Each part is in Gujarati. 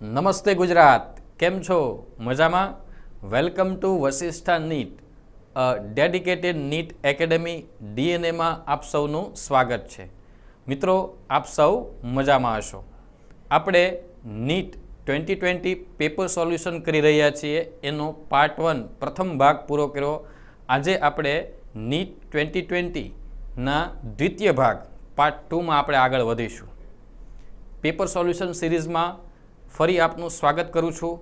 નમસ્તે ગુજરાત, કેમ છો? મજામાં? Welcome to Vashishtha NEET, dedicated NEET academy ડીએનએમાં આપ સૌનું સ્વાગત છે. મિત્રો, આપ સૌ મજામાં હશો. આપણે નીટ 2020 પેપર સોલ્યુશન કરી રહ્યા છીએ. એનો પાર્ટ 1 પ્રથમ ભાગ પૂરો કર્યો. આજે આપણે નીટ 2020ના દ્વિતીય ભાગ પાર્ટ 2માં આપણે આગળ વધીશું. પેપર સોલ્યુશન સિરીઝમાં ફરી આપનું સ્વાગત કરું છું.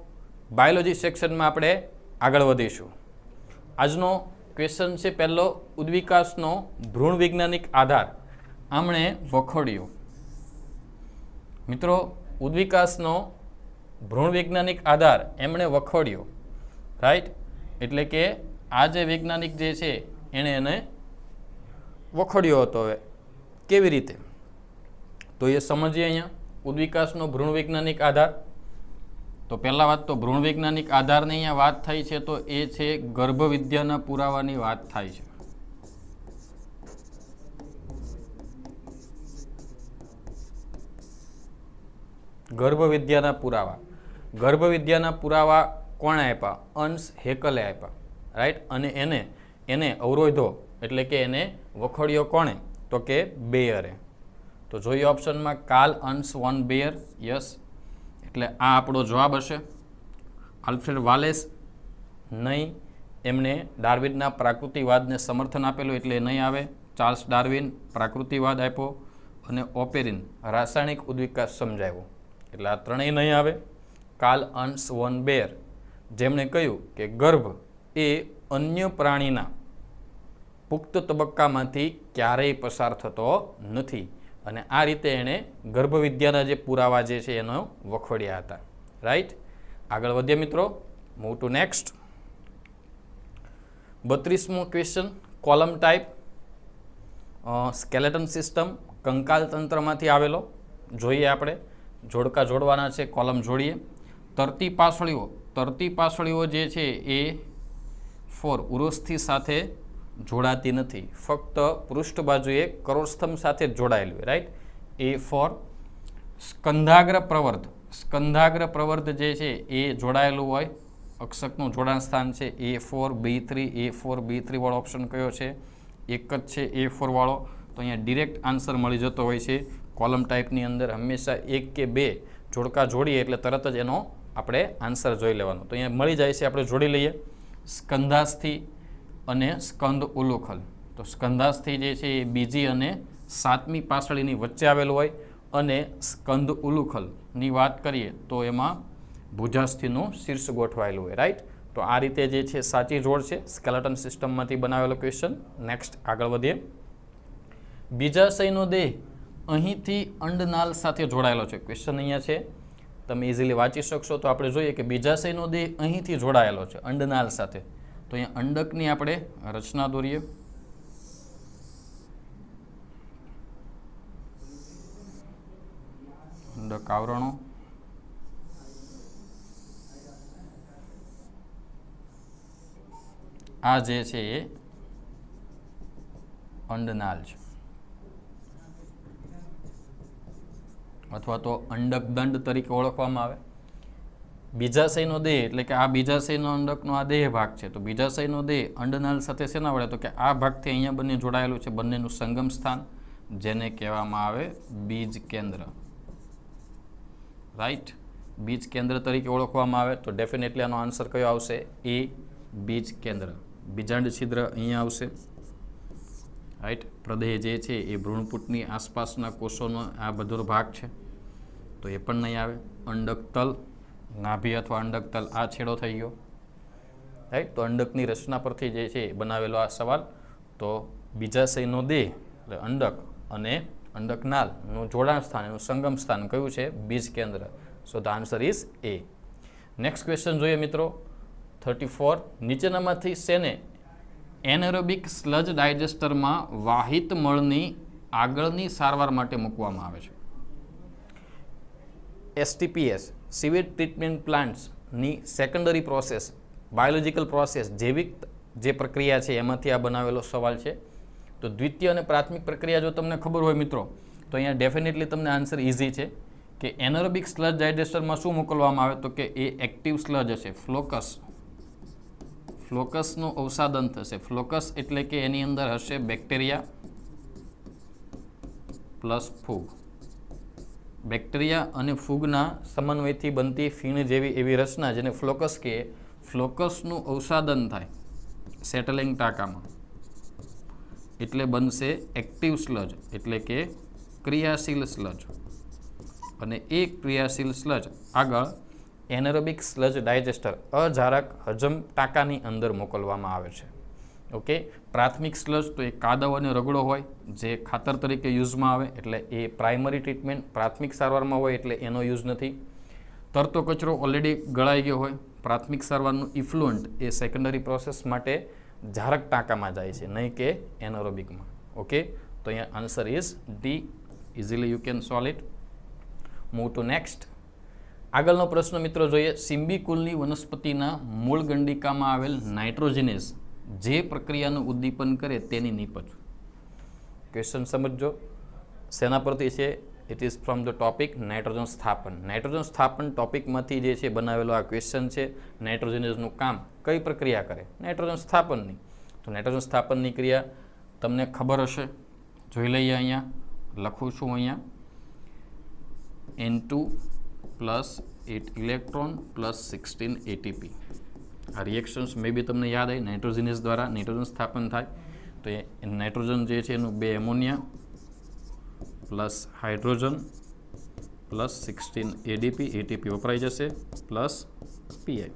બાયોલોજી સેક્શનમાં આપણે આગળ વધીશું. આજનો ક્વેશ્ચન છે પહેલો, ઉદ્વિકાસનો ભ્રૂણ વૈજ્ઞાનિક આધાર આમણે વખોડ્યો. મિત્રો, ઉદ્વિકાસનો ભ્રૂણ વૈજ્ઞાનિક આધાર એમણે વખોડ્યો, રાઈટ? એટલે કે આ જે વૈજ્ઞાનિક જે છે એણે એને વખોડ્યો હતો. હવે કેવી રીતે તો એ સમજીએ. અહીંયા ઉદ્વિકાસનો ભ્રૂણ વૈજ્ઞાનિક આધાર, તો પહેલા વાત તો ભ્રૂણ વૈજ્ઞાનિક આધારની અહીંયા વાત થઈ છે, તો એ છે ગર્ભવિદ્યાના પુરાવાની વાત થાય છે. ગર્ભવિદ્યાના પુરાવા. ગર્ભવિદ્યાના પુરાવા કોણે આપ્યા? અંશ હેકલે આપ્યા, રાઈટ? અને એને અવરોધો એટલે કે એને વખોડ્યો કોણે? તો કે બેયરે. તો જોઈએ ઓપ્શનમાં કાર્લ અંશ વોન બેયર, યસ. એટલે આ આપણો જવાબ હશે. આલ્ફ્રેડ વાલેસ નહીં, એમણે ડાર્વિનના પ્રાકૃતિવાદને સમર્થન આપેલું એટલે નહીં આવે. ચાર્લ્સ ડાર્વિન પ્રાકૃતિવાદ આપ્યો અને ઓપેરિન રાસાયણિક ઉદ્વિકાસ સમજાવ્યો, એટલે આ ત્રણેય નહીં આવે. કાર્લ અંશ વોન બેયર જેમણે કહ્યું કે ગર્ભ એ અન્ય પ્રાણીના પુખ્ત તબક્કામાંથી ક્યારેય પસાર થતો નથી, અને આ રીતે એણે ગર્ભવિદ્યાના જે પુરાવા જે છે એનો વખોડ્યા હતા, રાઈટ? આગળ વધીએ મિત્રો, મૂવ ટુ નેક્સ્ટ. 32મો question, column type, skeleton system, કંકાલ તંત્રમાંથી આવેલો. જોઈએ આપણે, જોડકા જોડવાના છે, કોલમ જોડીએ. તરતી પાસળીઓ. તરતી પાસળીઓ જે છે એ ઉરોસ્થિ સાથે જોડાતી નથી, ફક્ત પૃષ્ઠ બાજુએ કરોડસ્તંભ સાથે જ જોડાયેલું હોય, રાઈટ? A4. સ્કંધાગ્ર પ્રવર્ધ. સ્કંધાગ્ર પ્રવર્ધ જે છે એ જોડાયેલું હોય, અક્ષકનું જોડાણ સ્થાન છે A4 B3. A4 B3 વાળો ઓપ્શન કયો છે? એક જ છે A4 વાળો. તો અહીંયા ડિરેક્ટ આન્સર મળી જતો હોય છે. કોલમ ટાઈપની અંદર હંમેશા એક કે બે જોડકા જોડીએ એટલે તરત જ એનો આપણે આન્સર જોઈ લેવાનો. તો અહીંયા મળી જાય છે, આપણે જોડી લઈએ. સ્કંધાસ્થિ અને સ્કંદ ઉલુખલ. તો સ્કંધાસ્થિ જે છે એ બીજી અને સાતમી પાસળીની વચ્ચે આવેલું હોય, અને સ્કંદ ઉલુખલની વાત કરીએ તો એમાં ભુજાસ્થિનું શીર્ષ ગોઠવાયેલું હોય, રાઈટ? તો આ રીતે જે છે સાચી જોડ છે. સ્કેલેટન સિસ્ટમમાંથી બનાવેલો ક્વેશ્ચન. નેક્સ્ટ આગળ વધીએ. બીજાશયનો દેહ અહીંથી અંડનાલ સાથે જોડાયેલો છે. ક્વેશ્ચન અહીંયા છે, તમે ઇઝીલી વાંચી શકશો. તો આપણે જોઈએ કે બીજાશયનો દેહ અહીંથી જોડાયેલો છે અંડનાલ સાથે. તો અહીંયા અંડકની આપણે રચના દોરીએ. અંડક આવરણો. આ જે છે એ અંડનાલ છે, અથવા તો અંડક દંડ તરીકે ઓળખવામાં આવે. બીજાશયનો દેહ એટલે કે આ બીજાશયનો અંડકનો આ દેહ ભાગ છે. તો બીજાશયનો દેહ અંડનાલ સાથે શેના વડે? તો કે આ ભાગથી અહીંયા બંને જોડાયેલું છે, બંનેનું સંગમ સ્થાન, જેને કહેવામાં આવે બીજ કેન્દ્ર, રાઈટ? બીજ કેન્દ્ર તરીકે ઓળખવામાં આવે. તો ડેફિનેટલી આનો આન્સર કયો આવશે? એ, બીજ કેન્દ્ર. બીજાંડ છિદ્ર અહીંયા આવશે, રાઈટ? પ્રદેહ જે છે એ ભ્રૂણપુટની આસપાસના કોષોનો આ બધો ભાગ છે, તો એ પણ નહીં આવે. અંડકતલ, નાભી અથવા અંડકતલ આ છેડો થઈ ગયો, રાઈટ? તો અંડકની રચના પરથી જે છે બનાવેલો આ સવાલ. તો બીજાશયનો દેહ એટલે અંડક અને અંડકનાલનું જોડાણ સ્થાન, એનું સંગમ સ્થાન કયું છે? બીજ કેન્દ્ર. So the answer is A. Next question જોઈએ મિત્રો, 34. નીચેનામાંથી શેને એનએરોબિક સ્લજ ડાયજેસ્ટરમાં વાહિત મળની આગળની સારવાર માટે મૂકવામાં આવે છે? STPS, સીવેજ ટ્રીટમેન્ટ પ્લાન્ટ્સની સેકન્ડરી પ્રોસેસ, બાયોલોજિકલ પ્રોસેસ, જૈવિક જે પ્રક્રિયા છે એમાંથી આ બનાવેલો સવાલ છે. તો દ્વિતીય અને પ્રાથમિક પ્રક્રિયા જો તમને ખબર હોય મિત્રો, તો અહીંયા ડેફિનેટલી તમને આન્સર ઇઝી છે કે એનરોબિક સ્લજ ડાયજેસ્ટરમાં શું મોકલવામાં આવે તો કે એ એક્ટિવ સ્લજ હશે, ફ્લોકસનું અવસાદન થશે. ફ્લોકસ એટલે કે એની અંદર હશે બેક્ટેરિયા પ્લસ ફૂગ. બેક્ટેરિયા અને ફૂગના સમન્વયથી બનતી ફીણ જેવી એવી રચના જેને ફ્લોકસ કહે, ફ્લોકસનું અવસાદન થાય સેટલિંગ ટાંકામાં એટલે બનશે એક્ટિવ સ્લજ એટલે કે ક્રિયાશીલ સ્લજ. અને એ ક્રિયાશીલ સ્લજ આગળ એનરોબિક સ્લજ ડાયજેસ્ટર અજારક હજમ ટાંકાની અંદર મોકલવામાં આવે છે. ઓકે, પ્રાથમિક સ્લજ તો એ કાદવ અને રગડો હોય જે ખાતર તરીકે યુઝમાં આવે એટલે એ પ્રાઇમરી ટ્રીટમેન્ટ પ્રાથમિક સારવારમાં હોય એટલે એનો યુઝ નથી. તરતો કચરો ઓલરેડી ગળાઈ ગયો હોય, પ્રાથમિક સારવારનું ઇફ્લુઅન્ટ એ સેકન્ડરી પ્રોસેસ માટે જારક ટાંકામાં જાય છે, નહીં કે એનરોબિકમાં. ઓકે, તો અહીંયા answer is D. Easily you can solve it. Move to next. આગળનો પ્રશ્ન મિત્રો જોઈએ. સિમ્બિકુલની વનસ્પતિના મૂળ ગંડિકામાં આવેલ નાઇટ્રોજિનેઝ જે પ્રક્રિયાનું ઉદ્દીપન કરે તેની નીપજ. ક્વેશ્ચન સમજો. શેના પરથી છે? It is from the topic nitrogen સ્થાપન. નાઇટ્રોજન સ્થાપન ટોપિકમાંથી જે છે બનાવેલો આ ક્વેશ્ચન છે. નાઇટ્રોજિનેઝનું કામ કઈ પ્રક્રિયા કરે? નાઇટ્રોજન સ્થાપનની. તો નાઇટ્રોજન સ્થાપનની ક્રિયા તમને ખબર હશે, જોઈ લઈએ. અહીંયા લખું છું, અહીંયા N2 plus 8 electron plus 16 ATP. આ રિએક્શન્સ મે બી તમને યાદ આવી. નાઇટ્રોજિનેઝ દ્વારા નાઇટ્રોજન સ્થાપન થાય તો એ નાઇટ્રોજન જે છે એનું 2 ammonia plus hydrogen plus 16 ADP, ATP વપરાઈ જશે પ્લસ PI.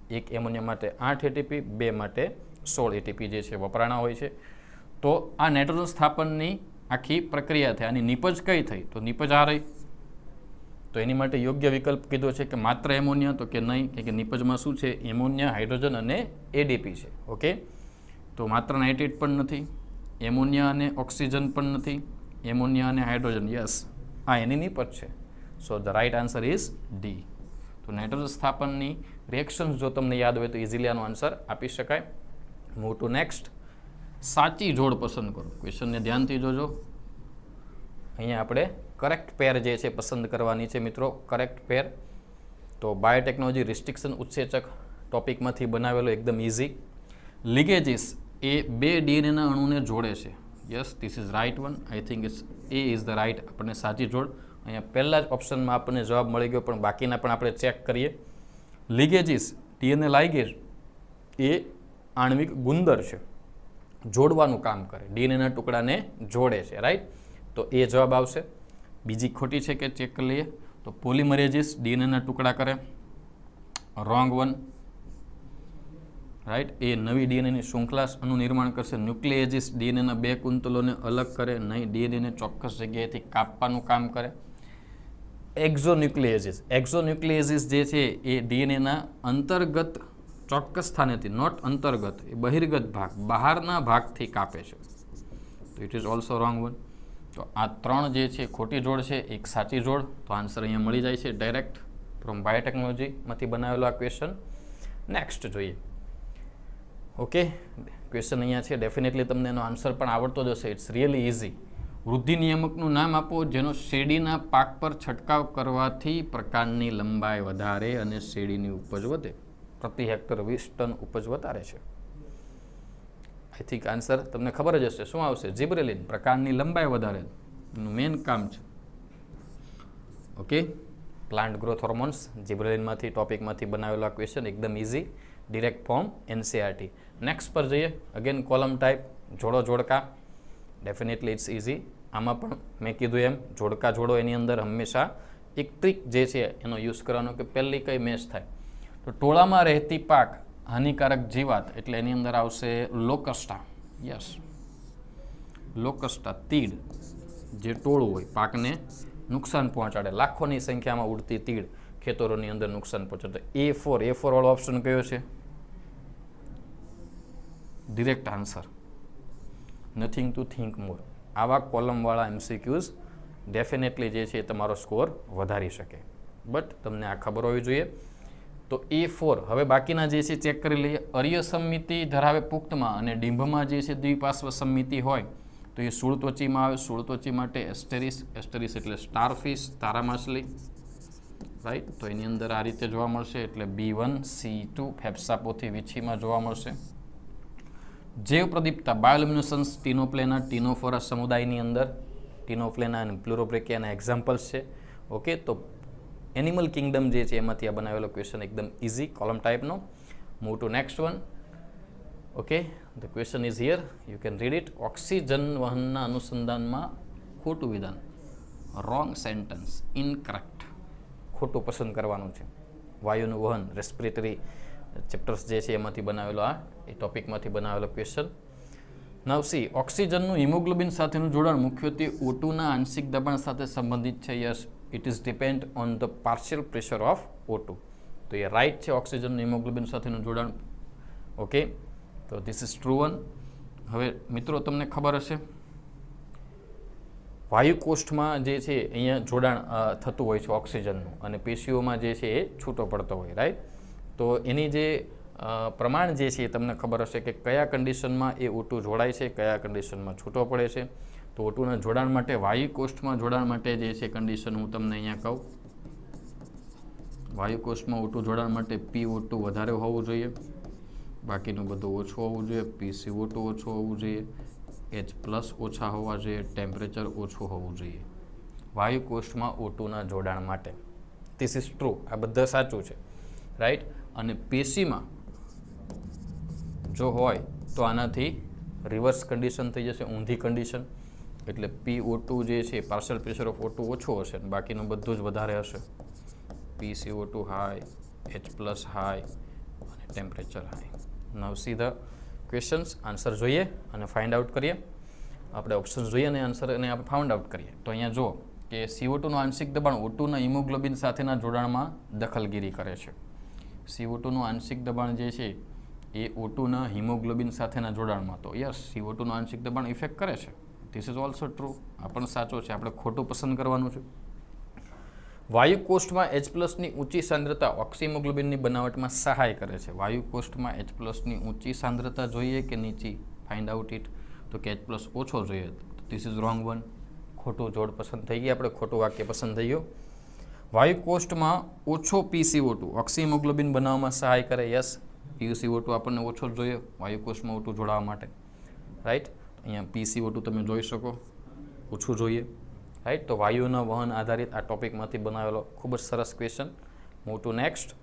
1 એમોનિયા માટે 8 ATP, 2 માટે 16 ATP જે છે વપરાણા હોય છે. તો આ નાઇટ્રોજન સ્થાપનની આખી પ્રક્રિયા થઈ. આની નીપજ કઈ થઈ? તો નીપજ આ રહી. તો એની માટે યોગ્ય વિકલ્પ કીધો છે કે માત્ર એમોનિયા, તો કે નહીં, કે નીપજમાં શું છે? એમોનિયા, હાઇડ્રોજન અને ADP છે. ઓકે, તો માત્ર નાઇટ્રેટ પણ નથી, એમોનિયા અને ઓક્સિજન પણ નથી, એમોનિયા અને હાઇડ્રોજન. યસ, આ એની નીપજ છે. So the right answer is D. તો નાઇટ્રોજન સ્થાપનની રિએક્શન્સ જો તમને યાદ હોય તો ઇઝીલી આનો આન્સર આપી શકાય. Move to next. સાચી જોડ પસંદ કરો. ક્વેશ્ચનને ધ્યાનથી જોજો. અહીંયા આપણે કરેક્ટ પેર જે છે પસંદ કરવાની છે મિત્રો. કરેક્ટ પેર તો બાયોટેકનોલોજી રિસ્ટ્રિક્શન ઉત્સેચક ટોપિકમાંથી બનાવેલો એકદમ ઇઝી. લિગેજીસ એ 2 DNA અણુને જોડે છે. Yes, this is right one. I think it's a is the right આપણને સાચી જોડ. અહીંયા પહેલા જ ઓપ્શનમાં આપણને જવાબ મળી ગયો, પણ બાકીના પણ આપણે ચેક કરીએ. લિગેજીસ DNA લાઇગેજ એ આણ્વિક ગુંદર છે, જોડવાનું કામ કરે, DNAના ટુકડાને જોડે છે. રાઈટ, તો એ જવાબ આવશે. બીજી ખોટી છે કે ચેક કરી લઈએ. તો પોલિમરેજીસ DNAના ટુકડા કરે, રોંગ વન. રાઈટ, એ નવી DNAની શૃંખલાનું નિર્માણ કરશે. ન્યુક્લિએજીસ DNAના 2 કુંતલોને અલગ કરે, નહીં, DNAને ચોક્કસ જગ્યાએથી કાપવાનું કામ કરે. એક્ઝોન્યુક્લિએજીસ જે છે એ DNAના અંતર્ગત ચોક્કસ સ્થાનેથી, નોટ અંતર્ગત, એ બહિર્ગત ભાગ, બહારના ભાગથી કાપે છે. તો it is also wrong one. તો આ 3 જે છે ખોટી જોડ છે, એક સાચી જોડ. તો આન્સર અહીંયા મળી જાય છે ડાયરેક્ટ ફ્રોમ બાયોટેકનોલોજીમાંથી બનાવેલો આ ક્વેશ્ચન. નેક્સ્ટ જોઈએ. ઓકે, ક્વેશ્ચન અહીંયા છે. ડેફિનેટલી તમને એનો આન્સર પણ આવડતો જ હશે. It's really easy. વૃદ્ધિ નિયામકનું નામ આપો જેનો શેરડીના પાક પર છંટકાવ કરવાથી પ્રકાંડની લંબાઈ વધારે અને શેરડીની ઉપજ વધે. પ્રતિ હેક્ટર 20 ટન ઉપજ વધારે છે. આઈ થિંક આન્સર તમને ખબર જ હશે. શું આવશે? જીબ્રેલિન. પ્રકાંડની લંબાઈ વધારે એનું મેઇન કામ છે. ઓકે, પ્લાન્ટ ગ્રોથ હોર્મોન્સ જીબ્રેલિનમાંથી ટોપિકમાંથી બનાવેલો આ ક્વેશ્ચન એકદમ easy, direct form NCERT. Next પર જઈએ. અગેન કોલમ ટાઈપ, જોડો જોડકા. Definitely it's easy. આમાં પણ મેં કીધું એમ જોડકા જોડો એની અંદર હંમેશા એક ટ્રીક જે છે એનો યુઝ કરવાનો કે પહેલી કઈ મેચ થાય. તો ટોળામાં રહેતી પાક હાનિકારક જીવાત એટલે એની અંદર આવશે લોકસ્ટા. યસ, લોકસ્ટા, તીડ જે ટોળું હોય પાકને નુકસાન પહોંચાડે, લાખોની સંખ્યામાં ઉડતી તીડ ખેતરોની અંદર નુકસાન પહોંચાડે. A4 વાળો ઓપ્શન કયો છે? Direct answer. Nothing to think more. આવા કોલમવાળા MCQs ડેફિનેટલી જે છે તમારો સ્કોર વધારી શકે. બટ તમને આ ખબર હોવી જોઈએ. તો A4. હવે બાકીના જે છે ચેક કરી લઈએ. અર્ય સમમિતિ ધરાવે પુખ્તમાં અને ડિંભમાં જે છે દ્વિપાર્શ્વ સમમિતિ હોય તો એ સૂળત્વચીમાં આવે. સૂળત્વચી માટે એસ્ટેરિસ, એસ્ટેરિસ એટલે સ્ટારફિશ, તારા માછલી, રાઈટ. તો એની અંદર આ રીતે જોવા મળશે, એટલે B1C2 ફેફસાપોથી વીછીમાં જોવા મળશે. જૈવ પ્રદીપ્તા બાયોલ્યુમિનેસન્સ ટીનોપ્લેના, ટીનોફોરા સમુદાયની અંદર ટીનોપ્લેના અને પ્લુરોબ્રેકિયાના એક્ઝામ્પલ્સ છે. ઓકે, તો એનિમલ કિંગડમ જે છે એમાંથી આ બનાવેલો ક્વેશ્ચન એકદમ ઇઝી કોલમ ટાઈપનો. Move to next one. Okay, the question is here, you can read it. Oxygen વહનના અનુસંધાનમાં ખોટું વિધાન, રોંગ સેન્ટન્સ, ઇનકરેક્ટ. ખોટું પસંદ કરવાનું છે. વાયુનું વહન, રેસ્પિરેટરી ચેપ્ટર્સ જે છે એમાંથી બનાવેલો એ ટોપિકમાંથી બનાવેલો ક્વેશ્ચન. નાવ સી, ઓક્સિજનનું હિમોગ્લોબિન સાથેનું જોડાણ મુખ્યત્વે O2ના આંશિક દબાણ સાથે સંબંધિત છે. Yes, it is depend on the partial pressure of O2. તો એ રાઈટ છે, ઓક્સિજનનું હિમોગ્લોબિન સાથેનું જોડાણ. ઓકે, તો ધીસ ઇઝ ટ્રુ વન. હવે મિત્રો તમને ખબર હશે વાયુકોષ્ઠમાં જે છે અહીંયા જોડાણ થતું હોય છે ઓક્સિજનનું, અને પેશીઓમાં જે છે એ છૂટો પડતો હોય, રાઈટ. તો એની જે પ્રમાણ જે છે એ તમને ખબર હશે કે કયા કન્ડિશનમાં એ O2 જોડાય છે, કયા કન્ડિશનમાં છૂટો પડે છે. તો O2ના જોડાણ માટે, વાયુકોષ્ઠમાં જોડાણ માટે જે છે કન્ડિશન હું તમને અહીંયા કહું. વાયુકોષ્ઠમાં O2 જોડાણ માટે PO2 વધારે હોવું જોઈએ, બાકીનું બધું ઓછું હોવું જોઈએ. PCO2 ઓછું હોવું જોઈએ, H+ ઓછા હોવા જોઈએ, ટેમ્પરેચર ઓછું હોવું જોઈએ વાયુકોષ્ઠમાં O2ના જોડાણ માટે. ધીસ ઇઝ ટ્રુ, આ બધા સાચું છે, રાઈટ. અને પેશીમાં જો હોય તો આનાથી રિવર્સ કન્ડિશન થઈ જશે, ઊંધી કન્ડિશન. એટલે PO2 જે છે પાર્શિયલ પ્રેશર ઓફ O2 ઓછું હશે, બાકીનું બધું જ વધારે હશે. PCO2 હાઈ, H+ હાઈ અને temperature high. Now see the questions. Answer જોઈએ અને ફાઇન્ડ આઉટ કરીએ. આપણે ઓપ્શન્સ જોઈએ અને આન્સરને આપણે ફાઇન્ડ આઉટ કરીએ. તો અહીંયા જુઓ કે CO2નું આંશિક દબાણ O2ના હિમોગ્લોબિન સાથેના જોડાણમાં દખલગીરી કરે છે. CO2નું આંશિક દબાણ જે છે એ O2ના હિમોગ્લોબિન સાથેના જોડાણમાં, તો યસ, CO2નું આંશિક દબાણ ઇફેક્ટ કરે છે. This is also true. આ પણ સાચો છે, આપણે ખોટું પસંદ કરવાનું છે. વાયુકોષ્ઠમાં H+ની ઊંચી સાંદ્રતા ઓક્સિમોગ્લોબિનની બનાવટમાં સહાય કરે છે. વાયુકોષ્ઠમાં H+ની ઊંચી સાંદ્રતા જોઈએ કે નીચી, ફાઇન્ડ આઉટ ઇટ. તો કે H+ ઓછો જોઈએ. This is wrong one. ખોટું જોડ પસંદ થઈ ગઈ, આપણે ખોટું વાક્ય પસંદ થઈ ગયું. વાયુકોષ્ઠમાં ઓછો PCO2 ઓક્સિમોગ્લોબિન બનાવવામાં સહાય કરે. યસ, PCO2 આપણને ઓછો જ જોઈએ વાયુકોષ્ઠમાં O2 જોડાવા માટે, રાઈટ. અહીંયા PCO2 તમે જોઈ શકો, ઓછું જોઈએ, રાઈટ. તો વાયુના વહન આધારિત આ ટોપિકમાંથી બનાવેલો ખૂબ જ સરસ ક્વેશ્ચન. Move to next.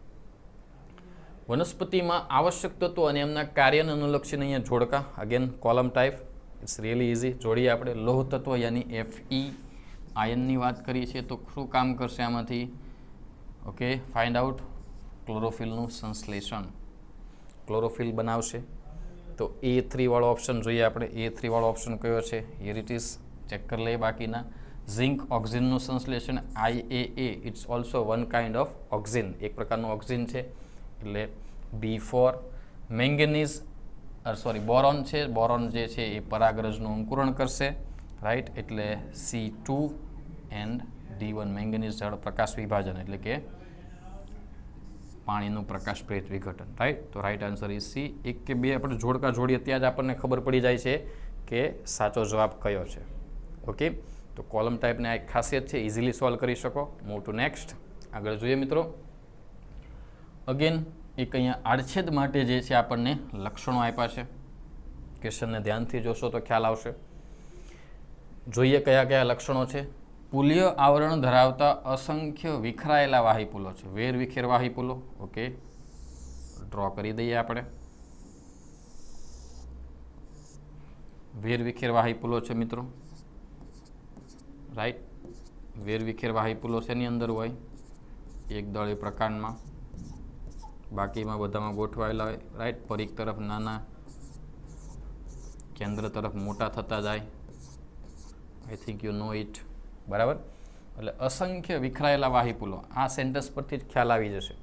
વનસ્પતિમાં આવશ્યક તત્વો અને એમના કાર્યને અનુલક્ષીને અહીંયા જોડકા. Again column type, it's really easy. જોડીએ આપણે. લોહ તત્વ યાની Fe આયનની વાત કરી છે, તો શું કામ કરશે આમાંથી? Okay, find out. ક્લોરોફિલનું સંશ્લેષણ, ક્લોરોફિલ બનાવશે. તો A3 વાળો ઓપ્શન જોઈએ આપણે. A3 વાળો ઓપ્શન કયો છે? Here it is. ચેક કરી લઈએ બાકીના. ઝિંક ઓક્સિજનનું સંશ્લેષણ, IAA, it's also one kind of oxygen, એક પ્રકારનું ઓક્સિજન છે, એટલે B4. મેંગેનીઝ બોરોન છે, બોરોન જે છે એ પરાગરજનું અંકુરણ કરશે, રાઈટ. એટલે C2 એન્ડ D1. મેંગેનીઝ જળ પ્રકાશ વિભાજન એટલે કે પાણીનું પ્રકાશ પ્રેરિત વિઘટન, રાઈટ. તો રાઈટ આન્સર ઇઝ C. 1 કે 2 આપણે જોડકા જોડીએ ત્યાં જ આપણને ખબર પડી જાય છે કે સાચો જવાબ કયો છે. ઓકે, તો કોલમ ટાઈપની આ એક ખાસિયત છે, ઇઝીલી સોલ્વ કરી શકો. Move to next. આગળ જોઈએ મિત્રો. અગેન એક અહીંયા આડછેદ માટે જે છે આપણને લક્ષણો આપ્યા છે. ક્વેશ્ચનને ધ્યાનથી જોશો તો ખ્યાલ આવશે. જોઈએ કયા કયા લક્ષણો છે. પુલ્ય આવરણ ધરાવતા અસંખ્ય વિખરાયેલા વાહિપુલો છે. વેરવિખેર વાહિપુલો. ઓકે, ડ્રો કરી દઈએ આપણે. વેરવિખેર વાહિપુલો છે મિત્રો, રાઈટ. વેરવિખેર વાહિપુલો શેની અંદર હોય? એકદળી પ્રકાંડમાં, બાકીમાં બધામાં ગોઠવાયેલા હોય, રાઈટ. પરિઘ તરફ નાના, કેન્દ્ર તરફ મોટા થતા જાય. I think you know it, બરાબર. એટલે અસંખ્ય વિખરાયેલા વાહિપુલો, આ સેન્ટેન્સ પરથી જ ખ્યાલ આવી જશે.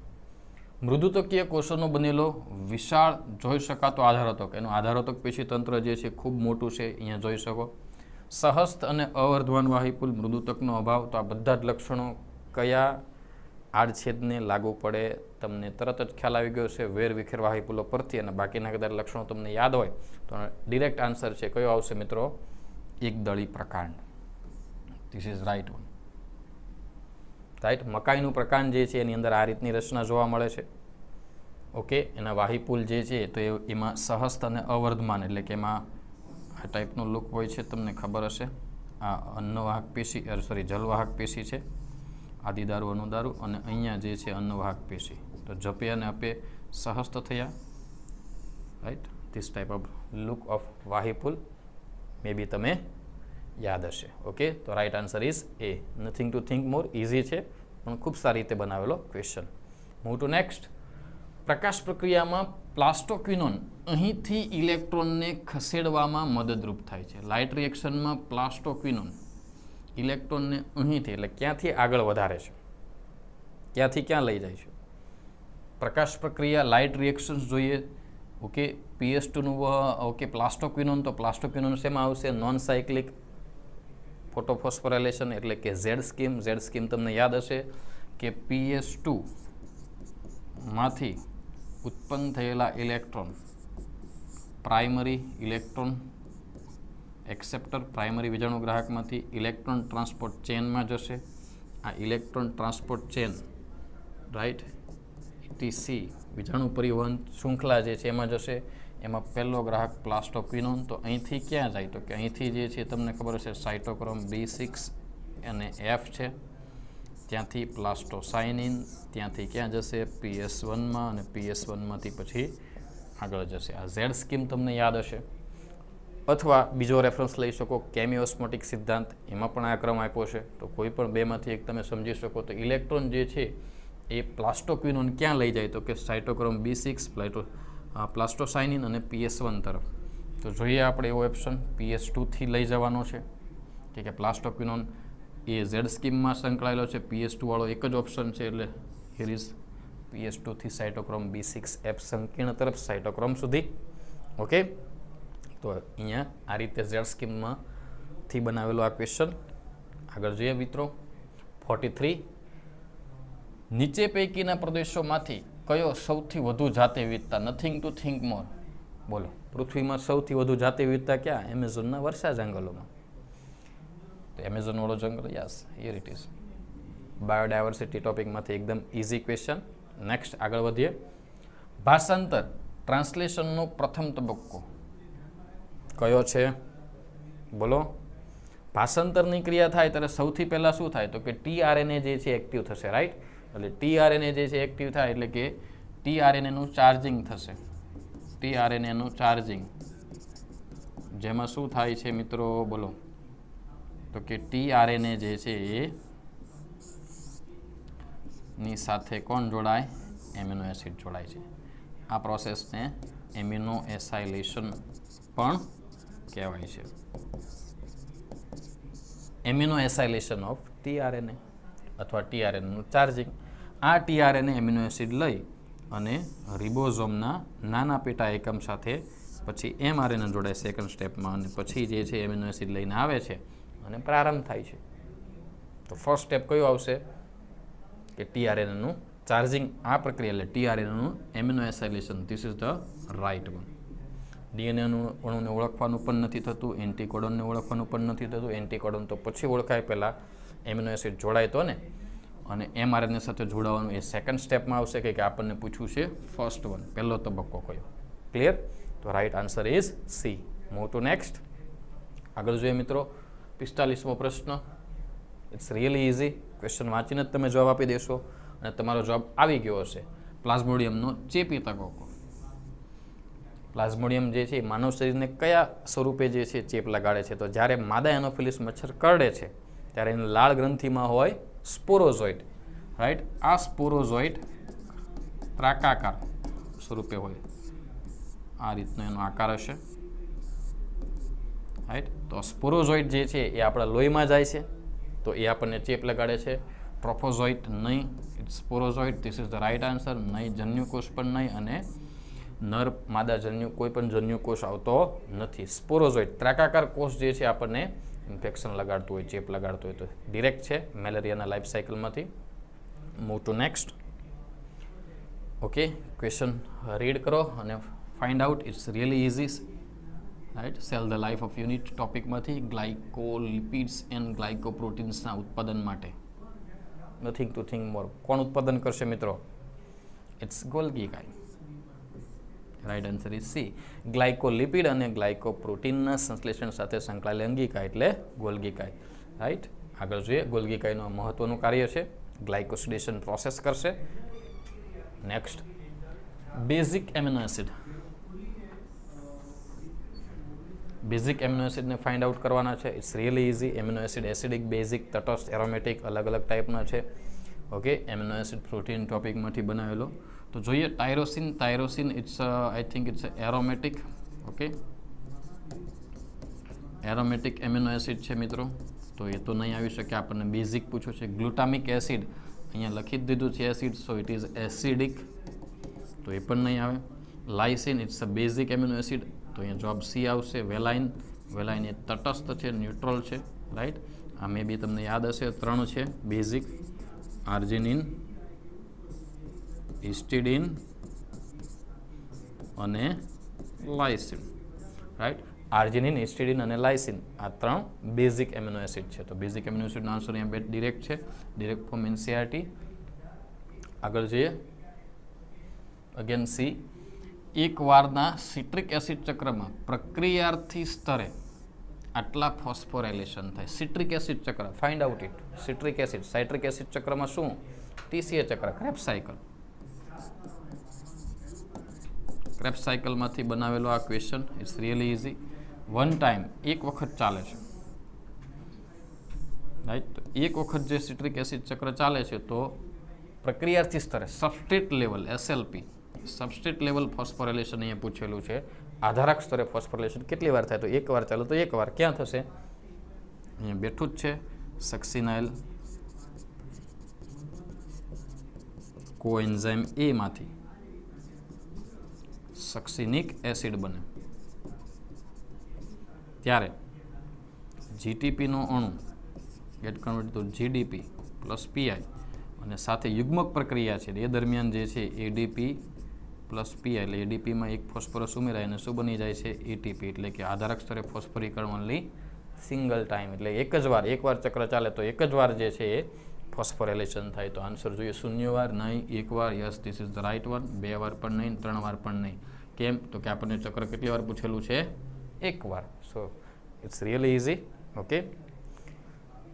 મૃદુતકીય કોષોનો બનેલો વિશાળ જોઈ શકાતો આધારતક, એનું આધારતક પેશી તંત્ર જે છે ખૂબ મોટું છે, અહીંયા જોઈ શકો. સહસ્ત અને અવર્ધવાન વાહિપુલ, મૃદુતકનો અભાવ. તો આ બધા જ લક્ષણો કયા આડછેદને લાગુ પડે તમને તરત જ ખ્યાલ આવી ગયો છે વેરવિખેર વાહિપુલો પરથી. અને બાકીના કદાચ લક્ષણો તમને યાદ હોય તો ડિરેક્ટ આન્સર છે કયો આવશે મિત્રો? એકદળી પ્રકાંડ. This is right one. Right, મકાઈનું પ્રકાંડ જે છે એની અંદર આ રીતની રચના જોવા મળે છે. ઓકે, એના વાહીપુલ જે છે તો એમાં સહસ્ત અને અવર્ધમાન, એટલે કે એમાં આ ટાઈપનો લુક હોય છે, તમને ખબર હશે. આ અન્નવાહક પેશી, જલવાહક પેશી છે, આદિદારુ અનુદારુ, અને અહીંયા જે છે અન્નવાહક પેશી. તો જપે અને અપે સહસ્ત થયા. Right, this type of look of વાહીપુલ મે બી તમે યાદ હશે. ઓકે, તો right answer is A. Nothing to think more, easy છે પણ ખૂબ સારી રીતે બનાવેલો ક્વેશ્ચન. Move to next. પ્રકાશ પ્રક્રિયામાં પ્લાસ્ટોક્વિનોન અહીંથી ઇલેક્ટ્રોનને ખસેડવામાં મદદરૂપ થાય છે. લાઇટ રિએક્શનમાં પ્લાસ્ટોક્વિનોન ઇલેક્ટ્રોનને અહીંથી, એટલે ક્યાંથી આગળ વધારે છે, ક્યાંથી ક્યાં લઈ જાય છે. પ્રકાશ પ્રક્રિયા, લાઇટ રિએક્શન્સ જોઈએ. ઓકે, PS2નું ઓકે પ્લાસ્ટોક્વિનોન, તો પ્લાસ્ટોક્વિનોન શેમાં આવશે? નોન સાયક્લિક ફોટોફોસ્ફોરાઇલેશન, એટલે કે ઝેડ સ્કીમ. ઝેડ સ્કીમ તમને યાદ હશે કે PS2 માંથી ઉત્પન્ન થયેલા electron primary electron acceptor, primary વીજાણુગ્રાહકમાંથી ઇલેક્ટ્રોન ટ્રાન્સપોર્ટ ચેનમાં જશે. આ electron transport chain, right, ETC વીજાણુ પરિવહન શૃંખલા જે છે એમાં જશે. એમાં પહેલો ગ્રાહક પ્લાસ્ટોક્વિનોન. તો અહીંથી ક્યાં જાય? તો કે અહીંથી જે છે તમને ખબર હશે સાઇટોક્રોમ B6 અને F છે, ત્યાંથી પ્લાસ્ટોસાઇનિન, ત્યાંથી ક્યાં જશે? PS1માં, અને PS1માંથી પછી આગળ જશે. આ ઝેડ સ્કીમ તમને યાદ હશે. અથવા બીજો રેફરન્સ લઈ શકો, કેમિઓસ્મોટિક સિદ્ધાંત, એમાં પણ આ ક્રમ આપ્યો છે. તો કોઈ પણ બેમાંથી એક તમે સમજી શકો. તો ઇલેક્ટ્રોન જે છે એ પ્લાસ્ટોક્વિનોન ક્યાં લઈ જાય? તો કે સાઇટોક્રોમ B6, પ્લાસ્ટોસાઇનિન અને PS1 તરફ. તો જોઈએ આપણે એવો ઓપ્શન PS2થી લઈ જવાનો છે. ઠીક છે, પ્લાસ્ટોક્વિનોન એ ઝેડ સ્કીમમાં સંકળાયેલો છે. PS2 વાળો એક જ ઓપ્શન છે, એટલે હિયર ઇઝ PS2થી સાઇટોક્રોમ B6F સંકીર્ણ તરફ, સાઇટોક્રોમ સુધી. ઓકે, તો અહીંયા આ રીતે ઝેડ સ્કીમમાંથી બનાવેલો આ ક્વેશ્ચન. આગળ જોઈએ મિત્રો. 43. નીચે પૈકીના પ્રદેશોમાંથી કયો સૌથી વધુ જાતિ વિવિધતા? નથિંગ ટુ થિંક મોર. બોલો, પૃથ્વીમાં સૌથી વધુ જાતિ વિવિધતા ક્યાં? એમેઝોનના વર્ષા જંગલોમાં. તો એમેઝોન વાળો જંગલ, yes, here it is. Biodiversity ટોપિકમાંથી એકદમ ઇઝી ક્વેશ્ચન. નેક્સ્ટ આગળ વધીએ. ભાષાંતર, ટ્રાન્સલેશનનો પ્રથમ તબક્કો કયો છે? બોલો. ભાષાંતરની ક્રિયા થાય ત્યારે સૌથી પહેલાં શું થાય? તો કે tRNA જે છે એક્ટિવ થશે. રાઈટ, એટલે tRNA જે છે એક્ટિવ થાય એટલે કે tRNAનું ચાર્જિંગ થશે. tRNAનું ચાર્જિંગ, જેમાં શું થાય છે મિત્રો? બોલો. તો કે tRNA જે છે એ ની સાથે કોણ જોડાય? એમિનો એસિડ જોડાય છે. આ પ્રોસેસને એમિનો એસાઇલેશન પણ કહેવાય છે. એમિનો એસાઇલેશન ઓફ tRNA અથવા tRNAનું ચાર્જિંગ. આ tRNA એમિનો એસિડ લઈ અને રિબોઝોમના નાના પેટા એકમ સાથે પછી mRNA જોડાય સેકન્ડ સ્ટેપમાં, અને પછી જે છે એમિનો એસિડ લઈને આવે છે અને પ્રારંભ થાય છે. તો ફર્સ્ટ સ્ટેપ કયો આવશે? કે tRNAનું ચાર્જિંગ. આ પ્રક્રિયા એટલે tRNAનું amino acylation. This is the right one. ડીએનએનું અણુને ઓળખવાનું પણ નથી થતું, એન્ટીકોડોનને ઓળખવાનું પણ નથી થતું. એન્ટીકોડોન તો પછી ઓળખાય, પહેલાં એમિનો એસિડ જોડાય તો ને. અને mRNA સાથે જોડાવાનું એ સેકન્ડ સ્ટેપમાં આવશે કે આપણને પૂછવું છે ફર્સ્ટ વન, પહેલો તબક્કો કયો. ક્લિયર? તો right answer is C. Move to next. આગળ જોઈએ મિત્રો. 45મો પ્રશ્ન. It's really easy. ક્વેશ્ચન વાંચીને જ તમે જવાબ આપી દેશો અને તમારો જવાબ આવી ગયો હશે. પ્લાઝ્મોડિયમનો ચેપી તબક્કો. પ્લાઝ્મોડિયમ જે છે માનવ શરીરને કયા સ્વરૂપે જે છે ચેપ લગાડે છે? તો જ્યારે માદા એનોફિલિસ મચ્છર કરડે છે ત્યારે એની લાળ ગ્રંથિમાં હોય સ્પોરોઝોઇટ. રાઈટ, આ સ્પોરોઝોઇટ ત્રાકાકાર સ્વરૂપે હોય. આ રીતનો એનો આકાર હશે. રાઈટ, તો સ્પોરોઝોઇટ જે છે એ આપણા લોહીમાં જાય છે, તો એ આપણને ચેપ લગાડે છે. ટ્રોફોઝોઇટ નહીં, it's sporozoite. This is the right answer. નહીં જન્યુકોષ પણ નહીં, અને નર માદા કોઈ પણ જન્યુકોષ આવતો નથી. સ્પોરોઝોઇટ ત્રાકાકાર કોષ જે છે આપણને ઇન્ફેક્શન લગાડતું હોય, ચેપ લગાડતું હોય. તો ડિરેક્ટ છે મેલેરિયાના લાઈફ સાયકલમાંથી. Move to next. Okay, question read કરો અને find out. It's really easy. Right. Cell the life of unit ટોપિકમાંથી ગ્લાયકોલિપિડ્સ એન્ડ ગ્લાયકોપ્રોટીન્સના ઉત્પાદન માટે નથિંગ ટુ થિંક મોર. કોણ ઉત્પાદન કરશે મિત્રો? ઇટ્સ ગોલ્ગી કાય. Right answer is C. Glycolipid અને ગ્લાયકોપ્રોટીનના સંશ્લેષણ સાથે સંકળાયેલ અંગિકા એટલે ગોલ્ગીકાય. રાઈટ. આગળ જોઈએ. ગોલ્ગીકાયનું મહત્વનું કાર્ય છે, ગ્લાયકોસિડેશન પ્રોસેસ કરશે. Next, basic amino acid. Basic amino એસિડને ફાઇન્ડ આઉટ કરવાના છે. It's really easy. Amino acid acidic, basic, તટસ્થ, એરોમેટિક અલગ અલગ ટાઈપના છે. ઓકે. એમિનો એસિડ પ્રોટીન ટોપિકમાંથી બનાવેલો. તો જોઈએ tyrosine. Tyrosine it's I think it's aromatic. Okay, aromatic amino acid છે મિત્રો. તો એ તો નહીં આવી શકે. આપણને બેઝિક પૂછ્યું છે. ગ્લુટામિક એસિડ અહીંયા લખી જ દીધું છે acid, so it is acidic, તો એ પણ નહીં આવે. Lysine it's a basic amino acid, તો અહીંયા જવાબ સી આવશે. વેલાઇન, વેલાઇન એ તટસ્થ છે, ન્યુટ્રલ છે. રાઈટ. આ મે બી તમને યાદ હશે, 3 છે બેઝિક: આર્જિનિન, હિસ્ટિડિન અને લાઇસિન. રાઈટ. આર્જિનિન, હિસ્ટિડિન અને લાઇસિન આ 3 બેઝિક એમિનો એસિડ છે. તો બેઝિક એમિનો એસિડનો આન્સર અહીંયા ડિરેક્ટ છે, ડિરેક્ટ ફ્રોમ એનસીઆરટી. આગળ જોઈએ. Again C. એક વારના સિટ્રિક એસિડ ચક્રમાં પ્રક્રિયાર્થી સ્તરે આટલા ફોસ્ફોરાયલેશન થાય. સિટ્રિક એસિડ ચક્ર, find out it. Citric acid, citric acid ચક્રમાં શું? ટીસીએ ચક્ર, ક્રેબ્સ સાયકલ. ક્રેબ્સ સાયકલમાંથી બનાવેલો આ question. It's really easy. One time, એક વખત ચાલે છે. રાઈટ. તો એક વખત જે સિટ્રિક એસિડ ચક્ર ચાલે છે તો પ્રક્રિયાર્થી સ્તરે substrate level SLP, substrate level phosphorylation અહીંયા પૂછેલું છે. આધારક સ્તરે ફોસ્ફોરાયલેશન કેટલી વાર થાય? તો એક વાર ચાલે તો એક વાર. ક્યાં થશે? અહીંયા બેઠું જ છે. સક્સિનાઇલ કોએન્ઝાઇમ એ માંથી સક્સિનિક એસિડ બને ત્યારે જીટીપીનો અણુ ગેટ કન્વર્ટ તો જીડીપી પ્લસ પીઆઈ, અને સાથે યુગ્મક પ્રક્રિયા છે એ દરમિયાન જે છે એડીપી પ્લસ પીઆઈ, એટલે એડીપીમાં એક ફોસ્ફરસ ઉમેરાય અને શું બની જાય છે? એટીપી. એટલે કે આધારક સ્તરે ફોસ્ફરીકરણ ઓનલી સિંગલ ટાઈમ, એટલે એક જ વાર, એક વાર ચક્ર ચાલે તો એક જ વાર જે છે એ ફોસ્ફોરાયલેશન થાય. તો આન્સર જોઈએ 0 વાર, નહીં 1 વાર. Yes, this is the right one. 2 વાર પણ નહીં, 3 વાર પણ નહીં. કેમ? તો કે આપણને ચક્ર કેટલી વાર પૂછેલું છે? 1 વાર. So it's really easy. Okay,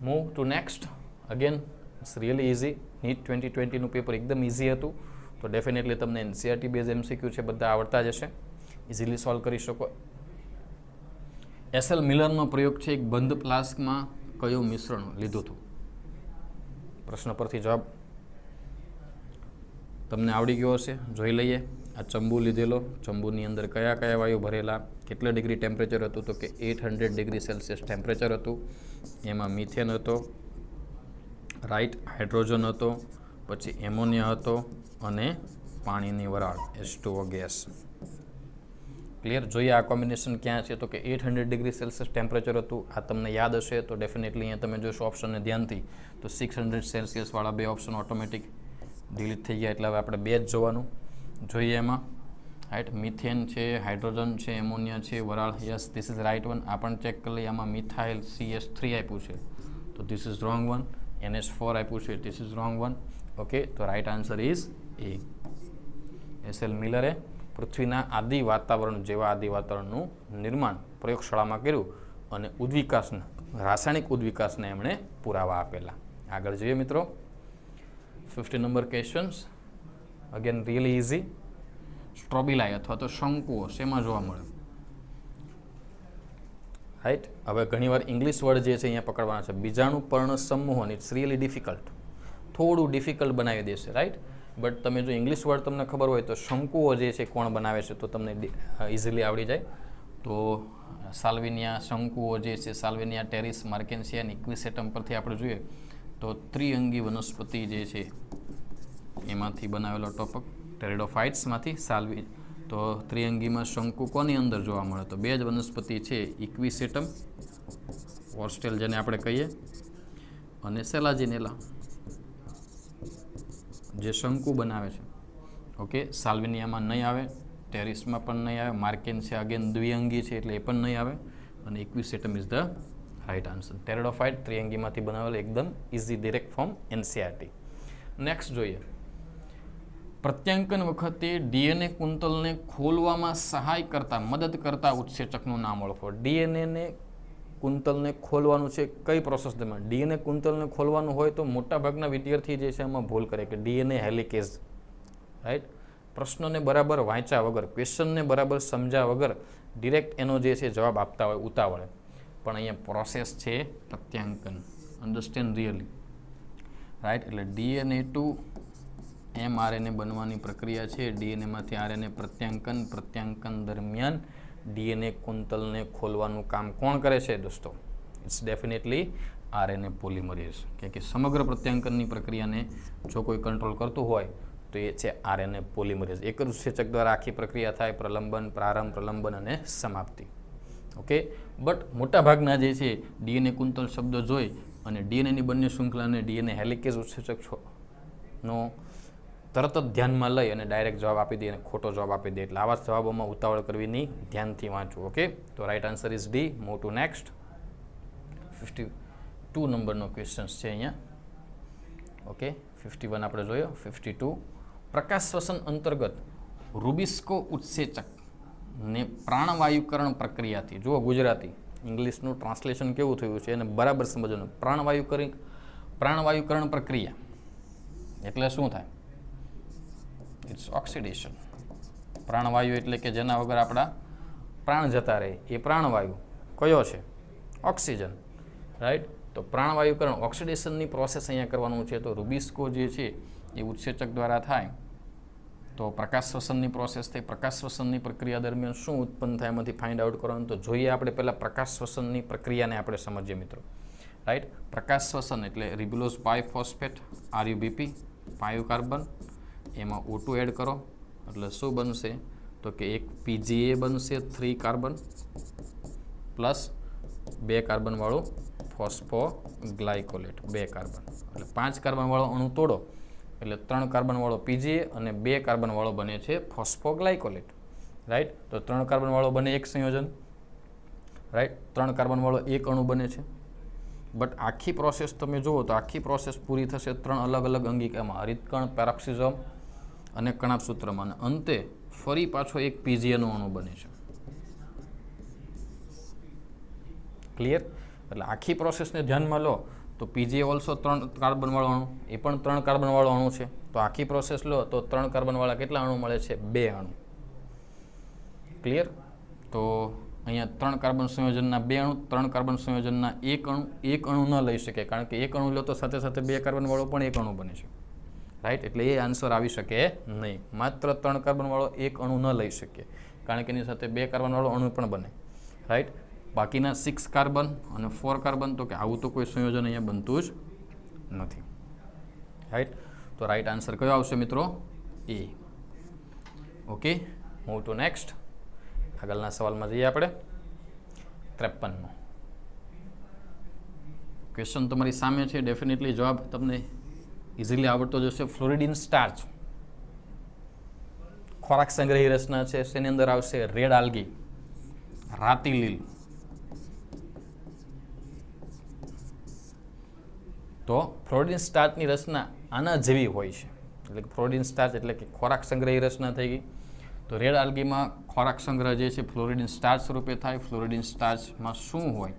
move to next. Again it's really easy. NEET 2020નું પેપર એકદમ ઇઝી હતું. તો ડેફિનેટલી તમને એનસીઆરટી બેઝ એમસીક્યુ છે બધા આવડતા જ હશે, ઇઝીલી સોલ્વ કરી શકો. એસએલ મિલરનો પ્રયોગ છે. એક બંધ ફ્લાસ્કમાં કયું મિશ્રણ લીધું હતું? પ્રશ્ન પરથી જવાબ તમને આવડી ગયો હશે. જોઈ લઈએ. આ ચંબુ લીધેલો, ચંબુની અંદર કયા કયા વાયુ ભરેલા, કેટલા ડિગ્રી ટેમ્પરેચર હતું? તો કે 800 ડિગ્રી સેલ્સિયસ ટેમ્પરેચર હતું. એમાં મિથેન હતો, રાઈટ, હાઇડ્રોજન હતો, પછી એમોનિયા હતો અને પાણીની વરાળ H2O ગેસ. ક્લિયર? જોઈએ આ કોમ્બિનેશન ક્યાં છે. તો કે 800 ડિગ્રી સેલ્સિયસ ટેમ્પરેચર હતું. આ તમને યાદ હશે તો ડેફિનેટલી અહીંયા તમે જોશો ઓપ્શનને ધ્યાનથી તો 600 સેલ્સિયસવાળા 2 ઓપ્શન ઓટોમેટિક ડિલીટ થઈ ગયા. એટલે હવે આપણે 2 જ જોવાનું. જોઈએ એમાં. રાઈટ, મિથેન છે, હાઇડ્રોજન છે, એમોનિયા છે, વરાળ. Yes, this is right one. આ પણ ચેક કરી લઈએ. આમાં મિથાઇલ CH3 આપ્યું છે તો this is wrong one. NH4 આપ્યું છે, this is wrong one. Okay, તો right answer is A. SL મિલરે પૃથ્વીના આદિ વાતાવરણ જેવા આદિ વાતાવરણનું નિર્માણ પ્રયોગશાળામાં કર્યું અને ઉદ્વિકાસના, રાસાયણિક ઉદ્વિકાસને એમણે પુરાવા આપેલા. આગળ જોઈએ મિત્રો. 50 number questions. Again really easy. Strobili અથવા તો શંકુઓ શેમાં જોવા મળે? રાઈટ. હવે ઘણીવાર ઇંગ્લિશ વર્ડ જે છે અહીંયા પકડવાના છે. બીજાણુ પર્ણ સમૂહ. ઇટ્સ રિયલી ડિફિકલ્ટ, થોડું ડિફિકલ્ટ બનાવી દેશે. રાઈટ, બટ તમે જો ઇંગ્લિશ વર્ડ તમને ખબર હોય તો શંકુઓ જે છે કોણ બનાવે છે તો તમને ઇઝીલી આવડી જાય. તો સાલ્વિનિયા શંકુઓ જે છે, સાલ્વિનિયા ટેરિસ માર્કેન્સિયા ઇક્વિસેટમ પરથી આપણે જોઈએ તો ત્રિઅંગી વનસ્પતિ જે છે એમાંથી બનાવેલો ટોપક. ટેરિડોફાઇટ્સમાંથી સાલ્વી. તો ત્રિઅંગીમાં શંકુ કોની અંદર જોવા મળે? તો 2 જ વનસ્પતિ છે, ઇક્વિસેટમ ઓર્સ્ટેલ જેને આપણે કહીએ અને સેલાજિનેલા જે શંકુ બનાવે છે. ઓકે, સાલ્વિનિયામાં નહીં આવે, ટેરિસમાં પણ નહીં આવે. માર્કેન છે અગેન દ્વિઅંગી છે એટલે એ પણ નહીં આવે. અને ઇક્વિસેટમ ઇઝ ધ રાઇટ આન્સર. ટેરેડોફાઇટ ત્રિઅંગીમાંથી બનાવેલ એકદમ easy direct from NCERT. Next જોઈએ. પ્રત્યાંકન વખતે ડીએનએ કુંતલને ખોલવામાં સહાય કરતા મદદ કરતા ઉત્સેચકનું નામ ઓળખો. ડીએનએને કુંતલને ખોલવાનું છે કઈ પ્રોસેસ દરમિયાન? ડીએનએ કુંતલને ખોલવાનું હોય તો મોટાભાગના વિદ્યાર્થી જે છે એમાં ભૂલ કરે કે ડીએનએ હેલિકેઝ, રાઈટ. પ્રશ્નને બરાબર વાંચ્યા વગર, ક્વેશ્ચનને બરાબર સમજ્યા વગર ડિરેક્ટ એનો જે છે જવાબ આપતા હોય ઉતાવળે. પણ અહીંયા પ્રોસેસ છે પ્રત્યાંકન. Understand really, right. એટલે ડીએનએ ટુ એમઆરએનએ બનવાની પ્રક્રિયા છે. ડીએનએમાંથી આરએનએ પ્રત્યાંકન દરમિયાન ડીએનએ કુંતલને ખોલવાનું કામ કોણ કરે છે દોસ્તો? It's definitely RNA polymerase. કે સમગ્ર પ્રત્યાંકનની પ્રક્રિયાને જો કોઈ કંટ્રોલ કરતું હોય તો એ છે આરએનએ પોલિમરેઝ. એક જ ઉત્સેચક દ્વારા આખી પ્રક્રિયા થાય, પ્રલંબન, પ્રારંભ, પ્રલંબન અને સમાપ્તિ. ઓકે. બટ મોટાભાગના જે છે ડીએનએ કુંતલ શબ્દો જોઈ અને ડીએનએની બંને શૃંખલાને ડીએનએ હેલિકેઝ ઉત્સેચકનો તરત જ ધ્યાનમાં લઈ અને ડાયરેક્ટ જવાબ આપી દે અને ખોટો જવાબ આપી દે. એટલે આવા જવાબોમાં ઉતાવળ કરવી નહીં, ધ્યાનથી વાંચવું. ઓકે. તો right answer is D. Move to next. 52 નંબરનો ક્વેશ્ચન્સ છે અહીંયા. ઓકે. 51 આપણે જોયો. 52. પ્રકાશ શ્વસન અંતર્ગત રૂબિસ્કો ઉત્સેચકને પ્રાણવાયુકરણ પ્રક્રિયાથી, જુઓ ગુજરાતી ઇંગ્લિશનું ટ્રાન્સલેશન કેવું થયું છે એને બરાબર સમજવાનું. પ્રાણવાયુકરણ પ્રક્રિયા એટલે શું થાય? It's oxidation. પ્રાણવાયુ એટલે કે જેના વગર આપણા પ્રાણ જતા રહે એ પ્રાણવાયુ કયો છે? Oxygen, right. તો પ્રાણવાયુકરણ ઓક્સિડેશનની પ્રોસેસ અહીંયા કરવાનું છે. તો રૂબિસ્કો જે છે એ ઉત્સેચક દ્વારા થાય તો પ્રકાશ શ્વસનની પ્રોસેસ થઈ. પ્રકાશ શ્વસનની પ્રક્રિયા દરમિયાન શું ઉત્પન્ન થાય એમાંથી ફાઇન્ડ આઉટ કરવાનું. તો જોઈએ આપણે પહેલાં પ્રકાશ શ્વસનની પ્રક્રિયાને આપણે સમજીએ મિત્રો, રાઈટ. પ્રકાશ શ્વસન એટલે રિબ્યુલોઝ બાયફોસ્ફેટ, આરયુબીપી, 5 કાર્બન, એમાં O2 એડ કરો એટલે શું બનશે? તો કે એક PGA બનશે 3 કાર્બન પ્લસ 2 કાર્બનવાળું ફોસ્ફોગ્લાયકોલેટ 2 કાર્બન. એટલે 5 કાર્બનવાળો અણુ તોડો એટલે 3 કાર્બનવાળો PGA અને 2 કાર્બનવાળો બને છે ફોસ્ફોગ્લાયકોલેટ, રાઈટ. તો 3 કાર્બનવાળો બને એક સંયોજન, રાઈટ. 3 કાર્બનવાળો એક અણુ બને છે. બટ આખી પ્રોસેસ તમે જુઓ તો આખી પ્રોસેસ પૂરી થશે 3 અલગ અલગ અંગિકામાં, હરિતકણ, પેરોક્સિઝમ અને કણાભસૂત્રમાં. અને અંતે ફરી પાછો એક PGAનો અણુ બને છે. ક્લિયર? એટલે આખી પ્રોસેસને ધ્યાનમાં લો તો PGA ઓલ્સો 3 કાર્બનવાળો અણુ, એ પણ 3 કાર્બનવાળો અણુ છે. તો આખી પ્રોસેસ લો તો 3 કાર્બનવાળા કેટલા અણુ મળે છે? 2 અણુ. ક્લિયર? તો અહીંયા 3 કાર્બન સંયોજનના 2 અણુ, 3 કાર્બન સંયોજનના એક અણુ ન લઈ શકે, કારણ કે એક અણુ લો તો સાથે સાથે 2 કાર્બનવાળો પણ એક અણુ બને છે, રાઈટ. એટલે એ આન્સર આવી શકે નહીં. માત્ર 3 કાર્બનવાળો એક અણુ ન લઈ શકીએ કારણ કે એની સાથે 2 કાર્બનવાળો અણુ પણ બને, રાઈટ. બાકીના 6 કાર્બન અને 4 કાર્બન, તો કે આવું તો કોઈ સંયોજન અહીંયા બનતું જ નથી, રાઈટ. તો રાઈટ આન્સર કયો આવશે મિત્રો? એ. ઓકે. Move to next. આગળના સવાલમાં જઈએ આપણે. 53નો ક્વેશ્ચન તમારી સામે છે. ડેફિનેટલી જવાબ તમને ઇઝીલી આવડતો જશે. ફ્લોરિડિન સ્ટાર્ચ ખોરાક સંગ્રહી રચના છે. તેની અંદર આવશે રેડ આલ્ગી, રાતી લીલ. તો ફ્લોરિડિન સ્ટાર્ચની રચના આના જેવી હોય છે. એટલે કે ફ્લોરિડિન સ્ટાર્ચ એટલે કે ખોરાક સંગ્રહી રચના થઈ ગઈ. તો રેડ આલ્ગીમાં ખોરાક સંગ્રહ જે છે ફ્લોરિડિન સ્ટાર્ચ સ્વરૂપે થાય. ફ્લોરિડિન સ્ટાર્ચમાં શું હોય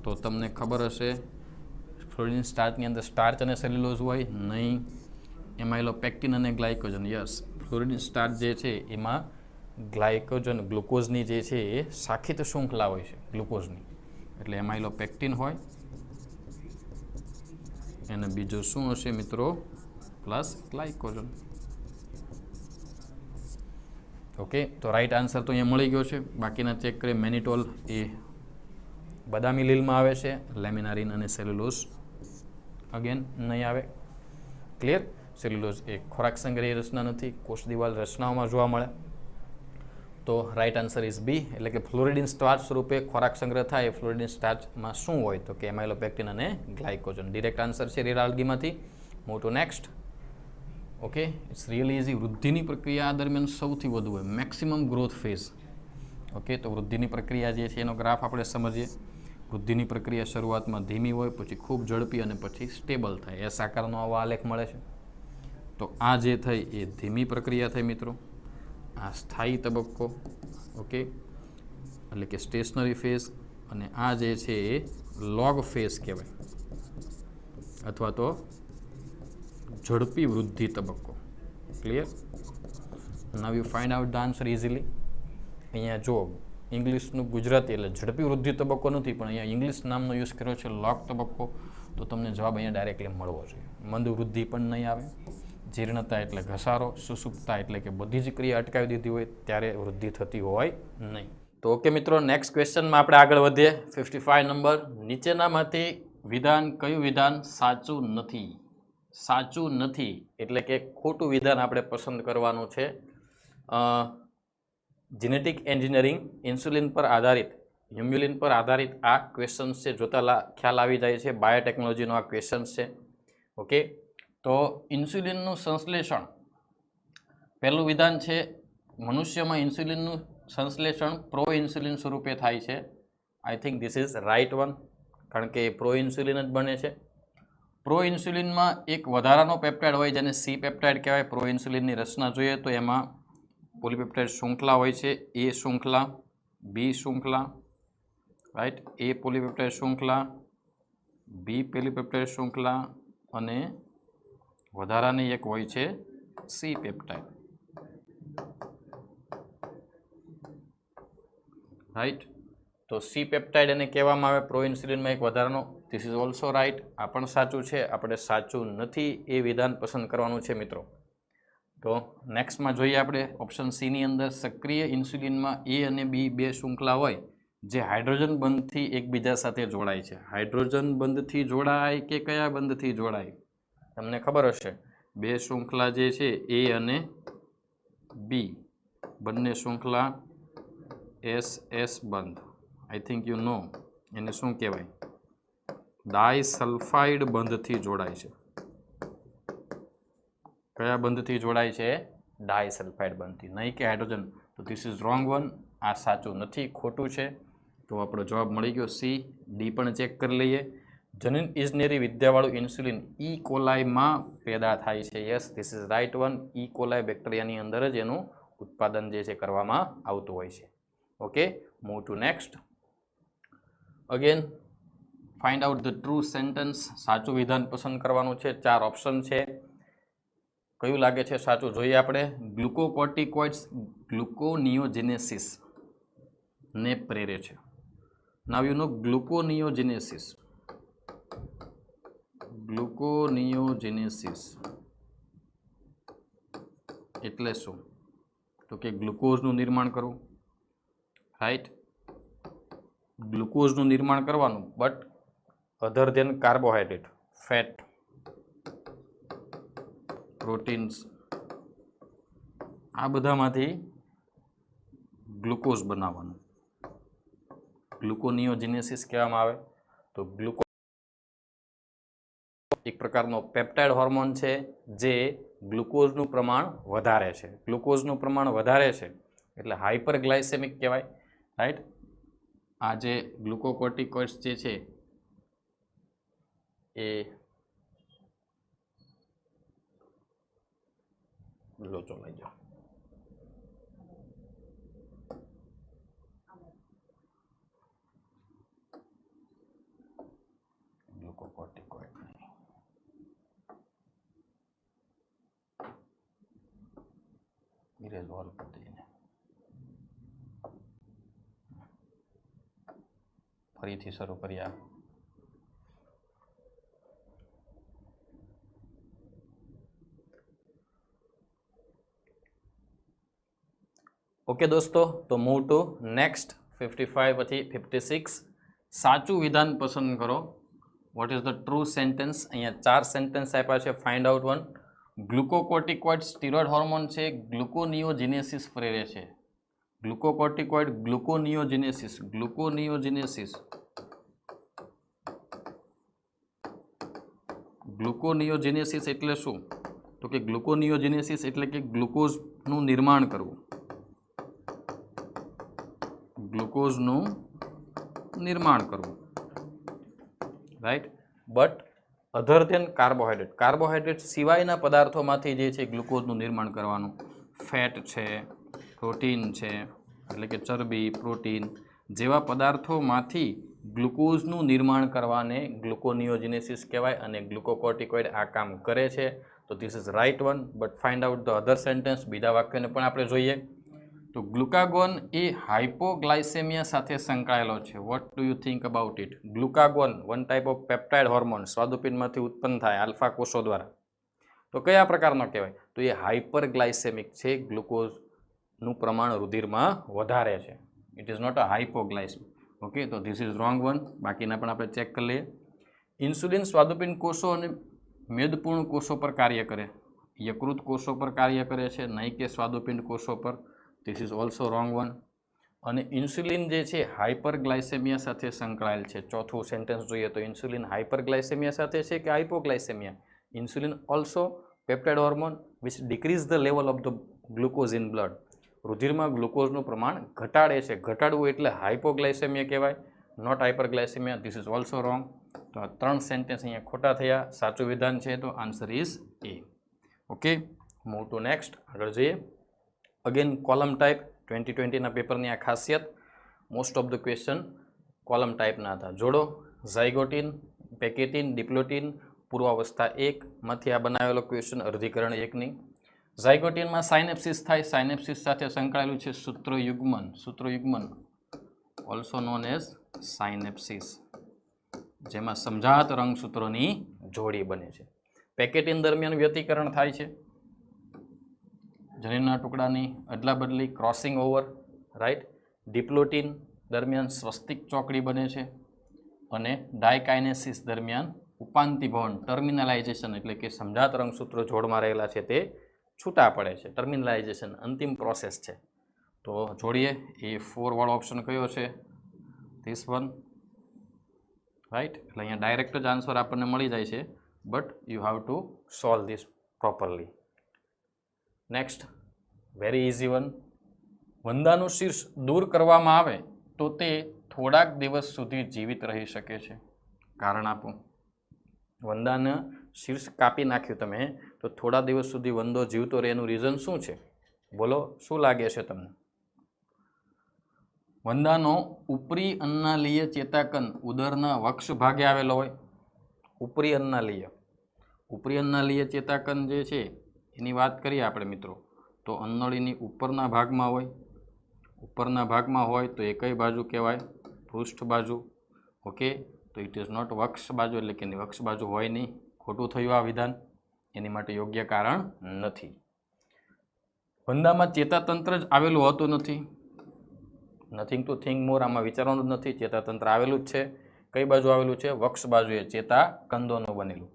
તો તમને ખબર હશે, ફ્લોરિડિન સ્ટાર્ચની અંદર સ્ટાર્ચ અને સેલ્યુલોઝ હોય નહીં. એમાઇલોપેક્ટિન અને ગ્લાયકોજન. યસ, ફ્લોરિડિન સ્ટાર્ચ જે છે એમાં ગ્લાયકોજન, ગ્લુકોઝની જે છે એ શાખિત શૃંખલા હોય છે ગ્લુકોઝની. એટલે એમાઇલોપેક્ટિન હોય અને બીજું શું હશે મિત્રો? Plus glycogen. ઓકે. તો રાઈટ આન્સર તો અહીંયા મળી ગયો છે. બાકીના ચેક કરીએ. મેનિટોલ એ બદામી લીલમાં આવે છે. લેમિનારિન અને સેલ્યુલોઝ અગેન નહીં આવે. ક્લિયર? સેલ્યુલોઝ એ ખોરાક સંગ્રહી રચના નથી, કોષ દિવાલ રચનાઓમાં જોવા મળે. તો રાઈટ આન્સર ઇઝ બી. એટલે કે ફ્લોરિડિન સ્ટાર્ચ સ્વરૂપે ખોરાક સંગ્રહ થાય. ફ્લોરિડિન સ્ટાર્ચમાં શું હોય તો કે એમાઇલોપેક્ટિન અને ગ્લાયકોજન. ડિરેક્ટ આન્સર છે રેડ આલ્ગીમાંથી. Move to next. Okay, it's really easy. વૃદ્ધિની પ્રક્રિયા દરમિયાન સૌથી વધુ હોય, મેક્સિમમ ગ્રોથ ફેઝ. ઓકે, તો વૃદ્ધિની પ્રક્રિયા જે છે એનો ગ્રાફ આપણે સમજીએ. વૃદ્ધિની પ્રક્રિયા શરૂઆતમાં ધીમી હોય, પછી ખૂબ ઝડપી અને પછી સ્ટેબલ થાય. એસ આકારનો આવો આલેખ મળે છે. તો આ જે થઈ એ ધીમી પ્રક્રિયા થઈ મિત્રો. આ સ્થાયી તબક્કો, ઓકે, એટલે કે સ્ટેશનરી ફેઝ. અને આ જે છે એ લોગ ફેઝ કહેવાય, અથવા તો ઝડપી વૃદ્ધિ તબક્કો. Clear? Now you find out the answer easily. અહીંયા જો ઇંગ્લિશનું ગુજરાતી એટલે ઝડપી વૃદ્ધિ તબક્કો નથી, પણ અહીંયા ઇંગ્લિશ નામનો યુઝ કર્યો છે લોગ તબક્કો, તો તમને જવાબ અહીંયા ડાયરેક્ટલી મળવો જોઈએ. મંદ વૃદ્ધિ પણ નહીં આવે. જીર્ણતા એટલે ઘસારો, સુસુપ્તતા એટલે કે બધી જ ક્રિયા અટકાવી દીધી હોય ત્યારે વૃદ્ધિ થતી હોય નહીં. તો ઓકે મિત્રો, નેક્સ્ટ ક્વેશ્ચનમાં આપણે આગળ વધીએ. 55 નંબર. નીચેનામાંથી વિધાન કયું વિધાન સાચું નથી? સાચું નથી એટલે કે ખોટું વિધાન આપણે પસંદ કરવાનું છે. જેનેટિક એન્જિનિયરિંગ, ઇન્સ્યુલિન પર આધારિત, હ્યુમ્યુલિન પર આધારિત આ ક્વેશ્ચન્સ છે. જોતા ખ્યાલ આવી જાય છે, બાયોટેકનોલોજીનો આ ક્વેશ્ચન્સ છે. ઓકે, તો ઇન્સ્યુલિનનું સંશ્લેષણ, પહેલું વિધાન છે મનુષ્યમાં ઇન્સ્યુલિનનું સંશ્લેષણ પ્રો ઇન્સ્યુલિન સ્વરૂપે થાય છે. I think this is right one, કારણ કે પ્રો ઇન્સ્યુલિન જ બને છે. પ્રો ઇન્સ્યુલિનમાં એક વધારાનો પેપ્ટાઇડ હોય જેને સી પેપ્ટાઇડ કહેવાય. પ્રો ઇન્સ્યુલિનની રચના જોઈએ તો એમાં પોલીપેપ્ટાઇડ શૃંખલા હોય છે. એ શૃંખલા, બી શૃંખલા, રાઈટ, એ પોલીપેપ્ટાઇડ શૃંખલા, બી પોલીપેપ્ટાઇડ શૃંખલા અને વધારાની એક હોય છે સી પેપ્ટાઇડ. રાઈટ, તો સી પેપ્ટાઇડ એને કહેવામાં આવે પ્રો ઇન્સ્યુલિનમાં એક વધારાનો. This is also right. આ પણ સાચું છે. આપણે સાચું નથી એ વિધાન પસંદ કરવાનું છે મિત્રો. તો નેક્સ્ટમાં જોઈએ આપણે ઓપ્શન સીની અંદર સક્રિય ઇન્સ્યુલિનમાં એ અને બી બે શૃંખલા હોય જે હાઇડ્રોજન બંધથી એકબીજા સાથે જોડાય છે. હાઇડ્રોજન બંધથી જોડાય કે કયા બંધથી જોડાય? તમને ખબર હશે, બે શૃંખલા જે છે એ અને બી, બંને શૃંખલા એસ બંધ. આઈ થિંક યુ નો એને શું કહેવાય? ડાયસલ્ફાઇડ બંધથી જોડાય છે. કયા બંધથી જોડાય છે? ડાયસલ્ફાઇડ બંધથી, નહીં કે હાઇડ્રોજન. તો ધીસ ઇઝ રોંગ વન. આ સાચું નથી, ખોટું છે. તો આપણો જવાબ મળી ગયો સી. ડી પણ ચેક કરી લઈએ. જનીન ઇજનેરી વિદ્યાવાળું ઇન્સ્યુલિન ઈ કોલાઈમાં પેદા થાય છે. Yes, this is right one. E coli બેક્ટેરિયાની અંદર જ એનું ઉત્પાદન જે છે કરવામાં આવતું હોય છે. Okay, move to next. Again find out the true sentence. સાચું વિધાન પસંદ કરવાનું છે. 4 ઓપ્શન છે. કયું લાગે છે સાચું જોઈએ આપણે. ગ્લુકોકોર્ટિકોઇડ્સ ગ્લુકોનિયોજેનેસિસ ને પ્રેરે છે. Now you know ગ્લુકોનિયોજેનેસિસ. ગ્લુકોનિયોજેનેસિસ એટલે શું? તો કે ગ્લુકોઝનું નિર્માણ કરવું. રાઈટ, ગ્લુકોઝનું નિર્માણ કરવાનું, but other than carbohydrate, fat, proteins, આ બધામાંથી ગ્લુકોઝ બનાવવાનું. ગ્લુકોનિયોજેનેસિસ કહેવામાં આવે. તો ગ્લુકો એક પ્રકારનો પેપ્ટાઇડ હોર્મોન છે જે ગ્લુકોઝનું પ્રમાણ વધારે છે. ગ્લુકોઝનું પ્રમાણ વધારે છે એટલે હાઇપરગ્લાયસેમિક કહેવાય. રાઈટ, આ જે ગ્લુકોકોર્ટિકોઇડ્સ જે છે એ લોચો લઈ જાઓ. ગ્લુકોકોર્ટિકોઇડ ઇરેઝ ઓલ કરી દઈને ફરીથી શરૂ કર્યા. ઓકે દોસ્તો, તો મૂવ ટુ નેક્સ્ટ. 55 પછી 56. સાચું વિધાન પસંદ કરો. What is the true sentence? અહીંયા 4 સેન્ટેન્સ આપ્યા છે. Find out one. Glucocorticoid steroid hormone છે, ગ્લુકોનિયોજેનેસિસ પ્રેરે છે. ગ્લુકોકોર્ટિકોઇડ ગ્લુકોનિયોજેનેસિસ, ગ્લુકોનિયોજેનેસિસ, ગ્લુકોનિયોજેનેસિસ એટલે શું? તો કે ગ્લુકોનિયોજેનેસિસ એટલે કે ગ્લુકોઝનું નિર્માણ કરવું, ગ્લુકોઝનું નિર્માણ કરવું, right. But other than carbohydrate, carbohydrate સિવાયના પદાર્થોમાંથી જે છે ગ્લુકોઝનું નિર્માણ કરવાનું, ફેટ છે, પ્રોટીન છે એટલે કે ચરબી, પ્રોટીન જેવા પદાર્થોમાંથી ગ્લુકોઝનું નિર્માણ કરવાને ગ્લુકોનિયોજેનેસિસ કહેવાય અને ગ્લુકોકોર્ટિકોઇડ આ કામ કરે છે. તો this is right one. But find out the other sentence, બીજા વાક્યને પણ આપણે જોઈએ. તો ગ્લુકાગોન એ હાઇપોગ્લાયસેમિયા સાથે સંકળાયેલો છે. What do you think about it? Glucagon one type of peptide hormone સ્વાદુપિંડમાંથી ઉત્પન્ન થાય આલ્ફા કોષો દ્વારા. તો કયા પ્રકારનો કહેવાય? તો એ હાઇપરગ્લાયસેમિક છે, ગ્લુકોઝનું પ્રમાણ રુધિરમાં વધારે છે. It is not a hypoglycaemic. Okay, તો ધીસ ઇઝ રોંગ વન. બાકીના પણ આપણે ચેક કરી લઈએ. ઇન્સ્યુલિન સ્વાદુપિંડ કોષો અને મેદપૂર્ણ કોષો પર કાર્ય કરે, યકૃત કોષો પર કાર્ય કરે છે, નહીં કે સ્વાદુપિંડ કોષો પર. This is also wrong one. અને ઇન્સ્યુલિન જે છે હાઇપરગ્લાયસેમિયા સાથે સંકળાયેલ છે. ચોથું સેન્ટેન્સ જોઈએ તો ઇન્સ્યુલિન હાઇપરગ્લાયસેમિયા સાથે છે કે hypoglycaemia? Insulin also peptide hormone which decrease the level of the glucose in blood. રુધિરમાં ગ્લુકોઝનું પ્રમાણ ઘટાડે છે. ઘટાડવું એટલે હાઇપોગ્લાયસેમિયા કહેવાય, not hyperglycaemia. This is also wrong. તો આ 3 સેન્ટેન્સ અહીંયા ખોટા થયા. સાચું વિધાન છે તો answer is A. Okay, move to next. આગળ જઈએ. અગેન કોલમ ટાઈપ 2020ના પેપરની આ ખાસિયત. Most of the question column ટાઈપના હતા. જોડો ઝાયગોટિન, પેકેટિન, ડિપ્લોટિન, પૂર્વાવસ્થા 1માંથી આ બનાવેલો ક્વેશ્ચન, અર્ધીકરણ 1ની. ઝાયગોટિનમાં સાયનેપ્સિસ થાય, સાયનેપ્સિસ સાથે સંકળાયેલું છે સૂત્રયુગ્મન. સૂત્રયુગ્મન ઓલ્સો નોન એઝ સાયનેપ્સિસ, જેમાં સમજાત રંગસૂત્રોની જોડી બને છે. પેકેટિન દરમિયાન વ્યતિકરણ થાય છે, જનીનના ટુકડાની અદલા બદલી, ક્રોસિંગ ઓવર, રાઈટ. ડિપ્લોટિન દરમિયાન સ્વસ્તિક ચોકડી બને છે અને ડાયકાઇનેસિસ દરમિયાન ઉપાંતિ ભવન, ટર્મિનલાઇઝેશન એટલે કે સમજાત રંગસૂત્રો જોડમાં રહેલા છે તે છૂટા પડે છે. ટર્મિનલાઇઝેશન અંતિમ પ્રોસેસ છે. તો જોડીએ. એ 4 વાળો ઓપ્શન કયો છે? This one, right. એટલે અહીંયા ડાયરેક્ટ જ આન્સર આપણને મળી જાય છે, but you have to solve this properly. Next, very easy one. વંદાનું શીર્ષ દૂર કરવામાં આવે તો તે થોડાક દિવસ સુધી જીવિત રહી શકે છે. કારણ આપો. વંદાના શીર્ષ કાપી નાખ્યું તમે તો થોડા દિવસ સુધી વંદો જીવતો રહે, એનું રીઝન શું છે? બોલો, શું લાગે છે તમને? વંદાનો ઉપરી અન્નાલીય ચેતાકંદ ઉદરના વક્ષ ભાગે આવેલો હોય. ઉપરી અન્નાલીય, ઉપરી અન્નાલીય ચેતાકંદ જે છે એની વાત કરીએ આપણે મિત્રો, તો અન્નળીની ઉપરના ભાગમાં હોય. ઉપરના ભાગમાં હોય તો એ કઈ બાજુ કહેવાય? પૃષ્ઠ બાજુ. ઓકે, તો ઇટ ઇઝ નોટ વક્ષ બાજુ, એટલે કે વક્ષ બાજુ હોય નહીં. ખોટું થયું આ વિધાન, એની માટે યોગ્ય કારણ નથી. વંદામાં ચેતાતંત્ર જ આવેલું હોતું નથી. નથિંગ ટુ થિંક મોર, આમાં વિચારવાનું જ નથી. ચેતાતંત્ર આવેલું જ છે. કઈ બાજુ આવેલું છે? વક્ષ બાજુએ, ચેતાકંદોનું બનેલું.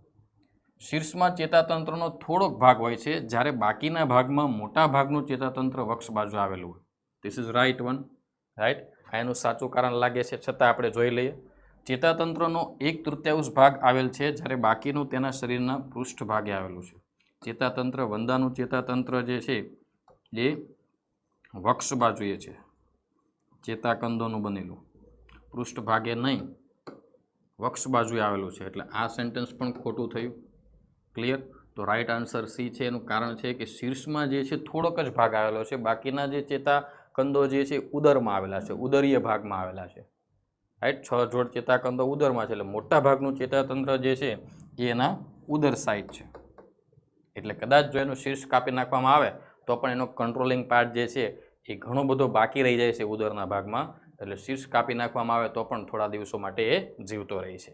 શીર્ષમાં ચેતાતંત્રનો થોડોક ભાગ હોય છે, જ્યારે બાકીના ભાગમાં મોટા ભાગનું ચેતાતંત્ર વક્ષ બાજુ આવેલું હોય. This is right one, right. આ એનું સાચું કારણ લાગે છે, છતાં આપણે જોઈ લઈએ. ચેતાતંત્રનો 1/3 ભાગ આવેલ છે, જ્યારે બાકીનું તેના શરીરના પૃષ્ઠ ભાગે આવેલું છે. ચેતાતંત્ર, વંદાનું ચેતાતંત્ર જે છે એ વક્ષ બાજુએ છે, ચેતાકંદોનું બનેલું. પૃષ્ઠ ભાગે નહીં, વક્ષ બાજુએ આવેલું છે. એટલે આ સેન્ટેન્સ પણ ખોટું થયું. ક્લિયર? તો રાઈટ આન્સર સી છે. એનું કારણ છે કે શીર્ષમાં જે છે થોડોક જ ભાગ આવેલો છે, બાકીના જે ચેતાકંદો જે છે ઉદરમાં આવેલા છે, ઉદરીય ભાગમાં આવેલા છે. રાઈટ, 6 જોડ ચેતાકંદો ઉદરમાં છે, એટલે મોટા ભાગનું ચેતાતંત્ર જે છે એ એના ઉદર સાઇડ છે. એટલે કદાચ જો એનું શીર્ષ કાપી નાખવામાં આવે તો પણ એનો કંટ્રોલિંગ પાર્ટ જે છે એ ઘણો બધો બાકી રહી જાય છે ઉદરના ભાગમાં. એટલે શીર્ષ કાપી નાખવામાં આવે તો પણ થોડા દિવસો માટે એ જીવતો રહે છે.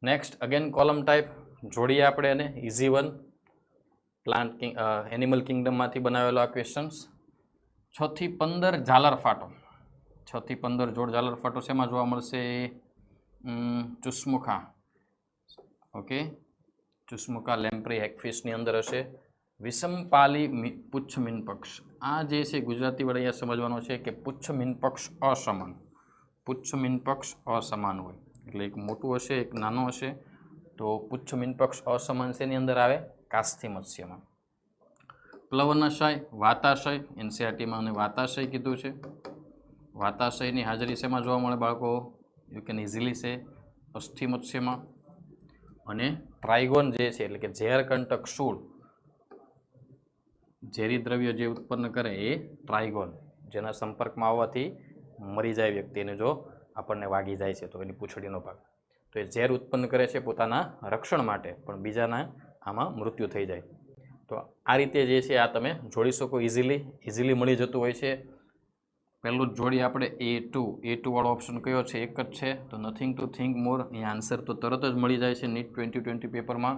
Next, again column type. જોડીએ આપણે એને. Easy one. પ્લાન્ટ એનિમલ કિંગડમમાંથી બનાવેલો આ ક્વેશ્ચન્સ. 6 થી 15 ઝાલર ફાટો. 6 થી 15 જોડ ઝાલર ફાટો શેમાં જોવા મળશે? ચુસ્મુખા. ઓકે, ચુસ્મુખા લેમ્પ્રી હેગફિશની અંદર હશે. વિષમપાલી પુચ્છ મીનપક્ષ. આ જે છે ગુજરાતી વડે અહીંયા સમજવાનો છે કે પુચ્છ મીનપક્ષ અસમાન. પુચ્છ મીનપક્ષ અસમાન હોય એટલે એક મોટું હશે, એક નાનો હશે. તો પુચ્છ મીનપક્ષ અસમાન શેની અંદર આવે? કાસ્થિ મત્સ્યમાં. પ્લવનાશય, વાતાશય, એનસીઆરટીમાં અને વાતાશય કીધું છે. વાતાશયની હાજરી શેમાં જોવા મળે બાળકો? યુ કેન ઇઝીલી સે અસ્થિ મત્સ્યમાં. અને ટ્રાઇગોન જે છે એટલે કે ઝેરકંટક શૂળ, ઝેરી દ્રવ્ય જે ઉત્પન્ન કરે એ ટ્રાઇગોન, જેના સંપર્કમાં આવવાથી મરી જાય વ્યક્તિને જો આપણને વાગી જાય છે તો એની પૂંછડીનો ભાગ, તો એ ઝેર ઉત્પન્ન કરે છે પોતાના રક્ષણ માટે, પણ બીજાના આમાં મૃત્યુ થઈ જાય. તો આ રીતે જે છે આ તમે જોડી શકો ઇઝીલી મળી જતું હોય છે. પહેલું જ જોડી આપણે A2 વાળો ઓપ્શન કયો છે? એક જ છે, તો નથિંગ ટુ થિંક મોર. અહીંયા આન્સર તો તરત જ મળી જાય છે નીટ 2020 પેપરમાં,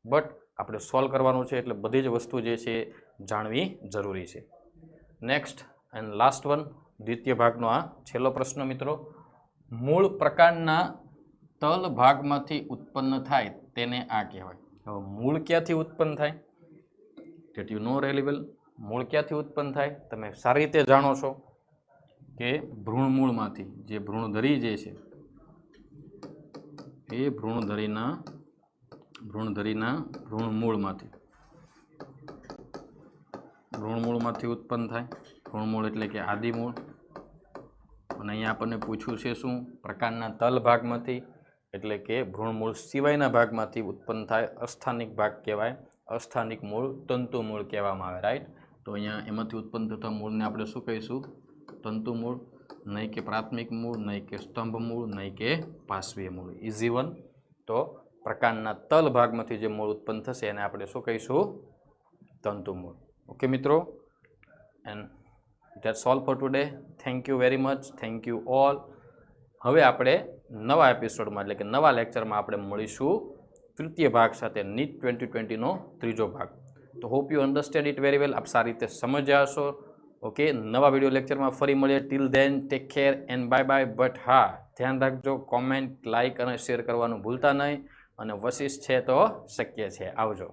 બટ આપણે સોલ્વ કરવાનું છે એટલે બધી જ વસ્તુ જે છે જાણવી જરૂરી છે. નેક્સ્ટ એન્ડ લાસ્ટ વન, દ્વિતીય ભાગનો આ છેલ્લો પ્રશ્ન મિત્રો. મૂળ પ્રકાંડના તલ ભાગમાંથી ઉત્પન્ન થાય તેને આ કહેવાય. હવે મૂળ ક્યાંથી ઉત્પન્ન થાય? ધેટ યુ નો રેલી વેલ. મૂળ ક્યાંથી ઉત્પન્ન થાય તમે સારી રીતે જાણો છો કે ભ્રૂણમૂળમાંથી, જે ભ્રૂણધરી જે છે એ ભ્રૂણધરીના ભ્રૂણમૂળમાંથી ઉત્પન્ન થાય. ભ્રૂણમૂળ એટલે કે આદિમૂળ. અને અહીંયા આપણને પૂછ્યું છે શું? પ્રકાંડના તલ ભાગમાંથી, એટલે કે ભ્રૂણમૂળ સિવાયના ભાગમાંથી ઉત્પન્ન થાય અસ્થાનિક ભાગ કહેવાય. અસ્થાનિક મૂળ તંતુ મૂળ કહેવામાં આવે, રાઈટ. તો અહીંયા એમાંથી ઉત્પન્ન થતા મૂળને આપણે શું કહીશું? તંતુ મૂળ. નહીં કે પ્રાથમિક મૂળ, નહીં કે સ્તંભ મૂળ, નહીં કે પાર્શ્વીય મૂળ. Easy one. તો પ્રકાંડના તલ ભાગમાંથી જે મૂળ ઉત્પન્ન થશે એને આપણે શું કહીશું? તંતુ મૂળ. ઓકે મિત્રો, and that's all four today. Thank you very much. Thank you all. હવે આપણે નવા એપિસોડમાં એટલે કે નવા લેક્ચરમાં આપણે મળીશું તૃતીય ભાગ સાથે, નીટ 2020નો ત્રીજો ભાગ. તો hope you understand it very well. આપ સારી રીતે સમજ્યા હશો. ઓકે, નવા વિડીયો લેક્ચરમાં ફરી મળીએ. Till then take care and bye bye. But હા, ધ્યાન રાખજો, કોમેન્ટ, લાઇક અને શેર કરવાનું ભૂલતા નહીં. અને વશિષ્ઠ છે તો શક્ય છે. આવજો.